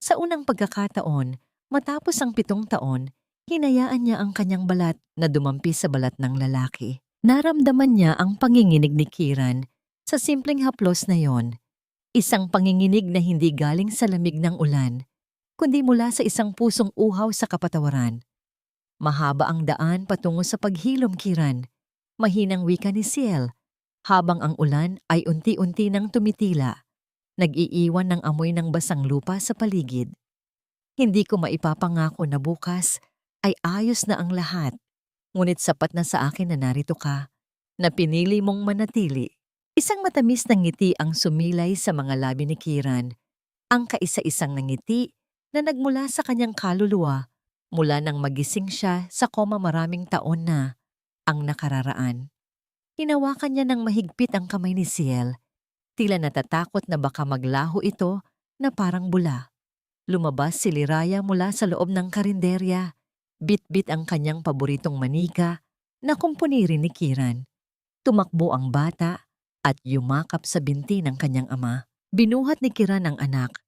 Sa unang pagkakataon, matapos ang 7 taon, hinayaan niya ang kanyang balat na dumampi sa balat ng lalaki. Naramdaman niya ang panginginig ni Kiran sa simpleng haplos na yon. Isang panginginig na hindi galing sa lamig ng ulan, kundi mula sa isang pusong uhaw sa kapatawaran. "Mahaba ang daan patungo sa paghilom, Kiran," mahinang wika ni Ciel, habang ang ulan ay unti-unti nang tumitila, nag-iiwan ng amoy ng basang lupa sa paligid. "Hindi ko maipapangako na bukas ay ayos na ang lahat, ngunit sapat na sa akin na narito ka, na pinili mong manatili." Isang matamis na ngiti ang sumilay sa mga labi ni Kiran, ang kaisa-isang ngiti na nagmula sa kanyang kaluluwa mula nang magising siya sa koma maraming taon na ang nakararaan. Hinawakan niya ng mahigpit ang kamay ni Ciel, tila natatakot na baka maglaho ito na parang bula. Lumabas si Liraya mula sa loob ng karinderya. Bit-bit ang kanyang paboritong manika na kumpuni rin ni Kiran. Tumakbo ang bata at yumakap sa binti ng kanyang ama. Binuhat ni Kiran ang anak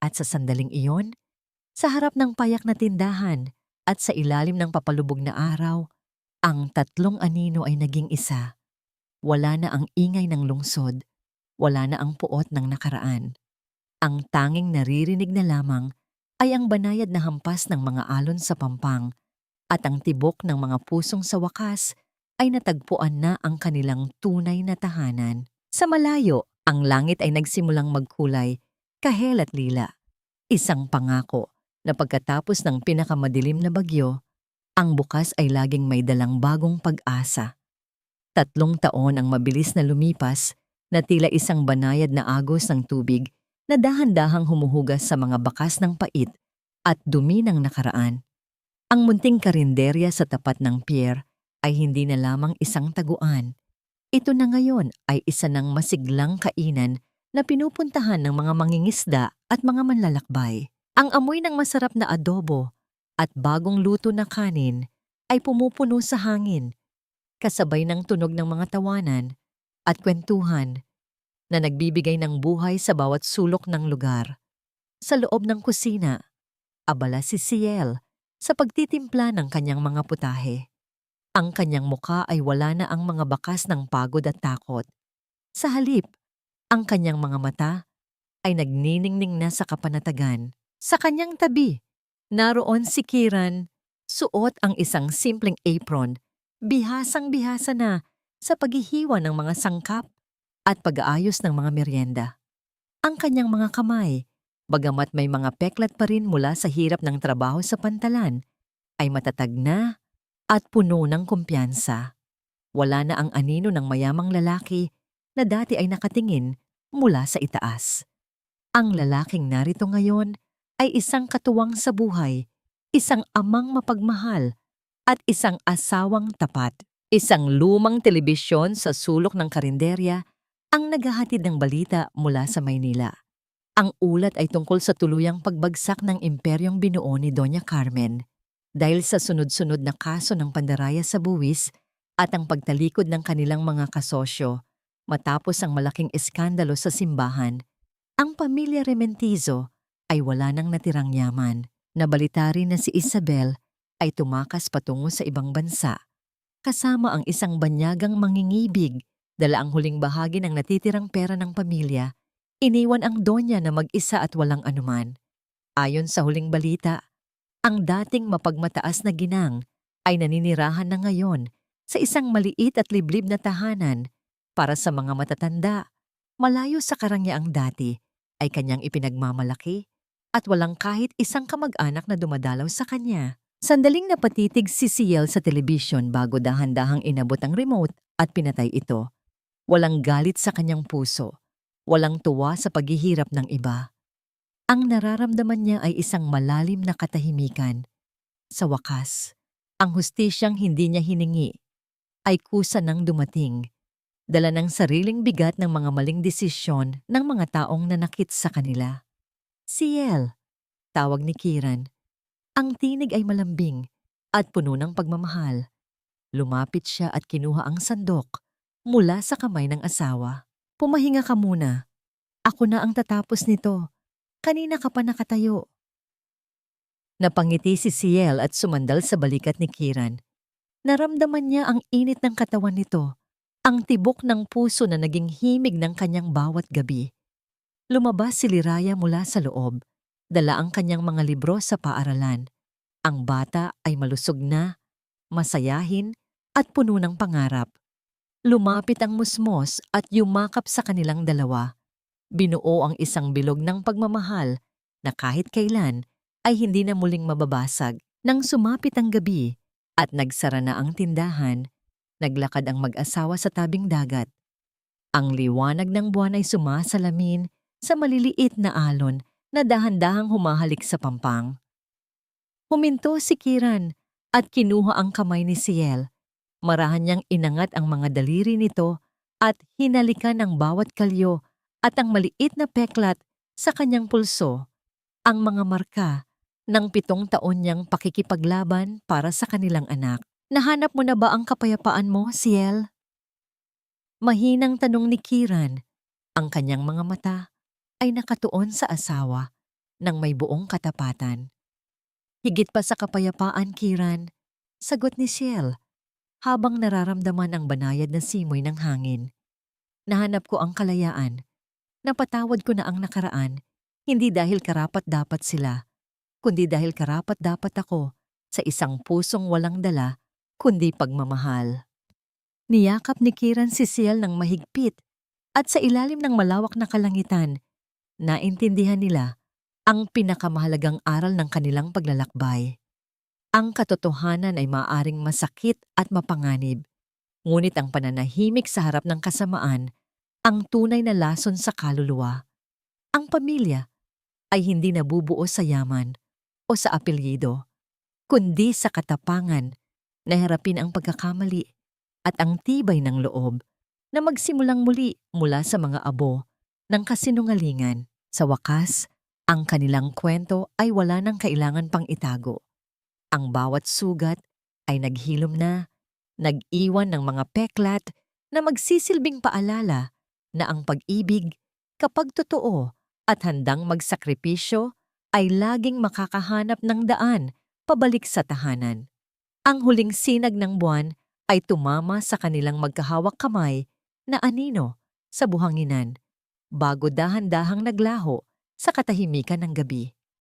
at sa sandaling iyon, sa harap ng payak na tindahan at sa ilalim ng papalubog na araw, ang tatlong anino ay naging isa. Wala na ang ingay ng lungsod, wala na ang puot ng nakaraan. Ang tanging naririnig na lamang ay ang banayad na hampas ng mga alon sa pampang at ang tibok ng mga pusong sa wakas ay natagpuan na ang kanilang tunay na tahanan. Sa malayo, ang langit ay nagsimulang magkulay, kahel at lila. Isang pangako na pagkatapos ng pinakamadilim na bagyo, ang bukas ay laging may dalang bagong pag-asa. 3 taon ang mabilis na lumipas na tila isang banayad na agos ng tubig na dahan-dahang humuhugas sa mga bakas ng pait at dumi ng nakaraan. Ang munting karinderya sa tapat ng pier ay hindi na lamang isang taguan. Ito na ngayon ay isa ng masiglang kainan na pinupuntahan ng mga mangingisda at mga manlalakbay. Ang amoy ng masarap na adobo at bagong luto na kanin ay pumupuno sa hangin, kasabay ng tunog ng mga tawanan at kwentuhan na nagbibigay ng buhay sa bawat sulok ng lugar. Sa loob ng kusina, abala si Ciel sa pagtitimpla ng kanyang mga putahe. Ang kanyang muka ay wala na ang mga bakas ng pagod at takot. Sa halip, ang kanyang mga mata ay nagniningning na sa kapanatagan. Sa kanyang tabi, naroon si Kiran, suot ang isang simpleng apron, bihasang-bihasa na sa paghihiwa ng mga sangkap at pag-aayos ng mga merienda. Ang kanyang mga kamay, bagamat may mga peklat pa rin mula sa hirap ng trabaho sa pantalan, ay matatag na at puno ng kumpiyansa. Wala na ang anino ng mayamang lalaki na dati ay nakatingin mula sa itaas. Ang lalaking narito ngayon ay isang katuwang sa buhay, isang amang mapagmahal, at isang asawang tapat. Isang lumang telebisyon sa sulok ng karinderya ang naghahatid ng balita mula sa Maynila. Ang ulat ay tungkol sa tuluyang pagbagsak ng imperyong binuo ni Doña Carmen dahil sa sunod-sunod na kaso ng pandaraya sa buwis at ang pagtalikod ng kanilang mga kasosyo matapos ang malaking eskandalo sa simbahan. Ang pamilya Rementizo ay wala nang natirang yaman. Nabalita rin na si Isabel ay tumakas patungo sa ibang bansa, kasama ang isang banyagang mangingibig. Dala ang huling bahagi ng natitirang pera ng pamilya, iniwan ang donya na mag-isa at walang anuman. Ayon sa huling balita, ang dating mapagmataas na ginang ay naninirahan na ngayon sa isang maliit at liblib na tahanan para sa mga matatanda. Malayo sa karangyaang dati ay kanyang ipinagmamalaki at walang kahit isang kamag-anak na dumadalaw sa kanya. Sandaling napatitig si Ciel sa telebisyon bago dahan-dahang inabot ang remote at pinatay ito. Walang galit sa kanyang puso, walang tuwa sa paghihirap ng iba. Ang nararamdaman niya ay isang malalim na katahimikan. Sa wakas, ang hustisyang hindi niya hiningi ay kusa nang dumating, dala ng sariling bigat ng mga maling desisyon ng mga taong nanakit sa kanila. Ciel, tawag ni Kiran. Ang tinig ay malambing at puno ng pagmamahal. Lumapit siya at kinuha ang sandok mula sa kamay ng asawa. Pumahinga ka muna. Ako na ang tatapos nito. Kanina ka pa nakatayo. Napangiti si Ciel at sumandal sa balikat ni Kiran. Naramdaman niya ang init ng katawan nito, ang tibok ng puso na naging himig ng kanyang bawat gabi. Lumabas si Liraya mula sa loob, dala ang kanyang mga libro sa paaralan. Ang bata ay malusog na, masayahin at puno ng pangarap. Lumapit ang musmos at yumakap sa kanilang dalawa. Binuo ang isang bilog ng pagmamahal na kahit kailan ay hindi na muling mababasag. Nang sumapit ang gabi at nagsara na ang tindahan, naglakad ang mag-asawa sa tabing dagat. Ang liwanag ng buwan ay sumasalamin sa maliliit na alon na dahan-dahang humahalik sa pampang. Huminto si Kiran at kinuha ang kamay ni Ciel. Marahan niyang inangat ang mga daliri nito at hinalikan ang bawat kalyo at ang maliit na peklat sa kanyang pulso, ang mga marka ng 7 taon niyang pakikipaglaban para sa kanilang anak. Nahanap mo na ba ang kapayapaan mo, Ciel? Mahinang tanong ni Kiran. Ang kanyang mga mata ay nakatuon sa asawa ng may buong katapatan. Higit pa sa kapayapaan, Kiran, sagot ni Ciel habang nararamdaman ang banayad na simoy ng hangin. Nahanap ko ang kalayaan. Napatawad ko na ang nakaraan, hindi dahil karapat-dapat sila, kundi dahil karapat-dapat ako sa isang pusong walang dala, kundi pagmamahal. Niyakap ni Kiran si Ciel ng mahigpit at sa ilalim ng malawak na kalangitan, naintindihan nila ang pinakamahalagang aral ng kanilang paglalakbay. Ang katotohanan ay maaaring masakit at mapanganib, ngunit ang pananahimik sa harap ng kasamaan ang tunay na lason sa kaluluwa. Ang pamilya ay hindi nabubuo sa yaman o sa apelyido, kundi sa katapangan na harapin ang pagkakamali at ang tibay ng loob na magsimulang muli mula sa mga abo ng kasinungalingan. Sa wakas, ang kanilang kwento ay wala nang kailangan pang itago. Ang bawat sugat ay naghilom na, nag-iwan ng mga peklat na magsisilbing paalala na ang pag-ibig, kapag totoo at handang magsakripisyo, ay laging makakahanap ng daan pabalik sa tahanan. Ang huling sinag ng buwan ay tumama sa kanilang magkahawak kamay na anino sa buhanginan, bago dahan-dahang naglaho sa katahimikan ng gabi.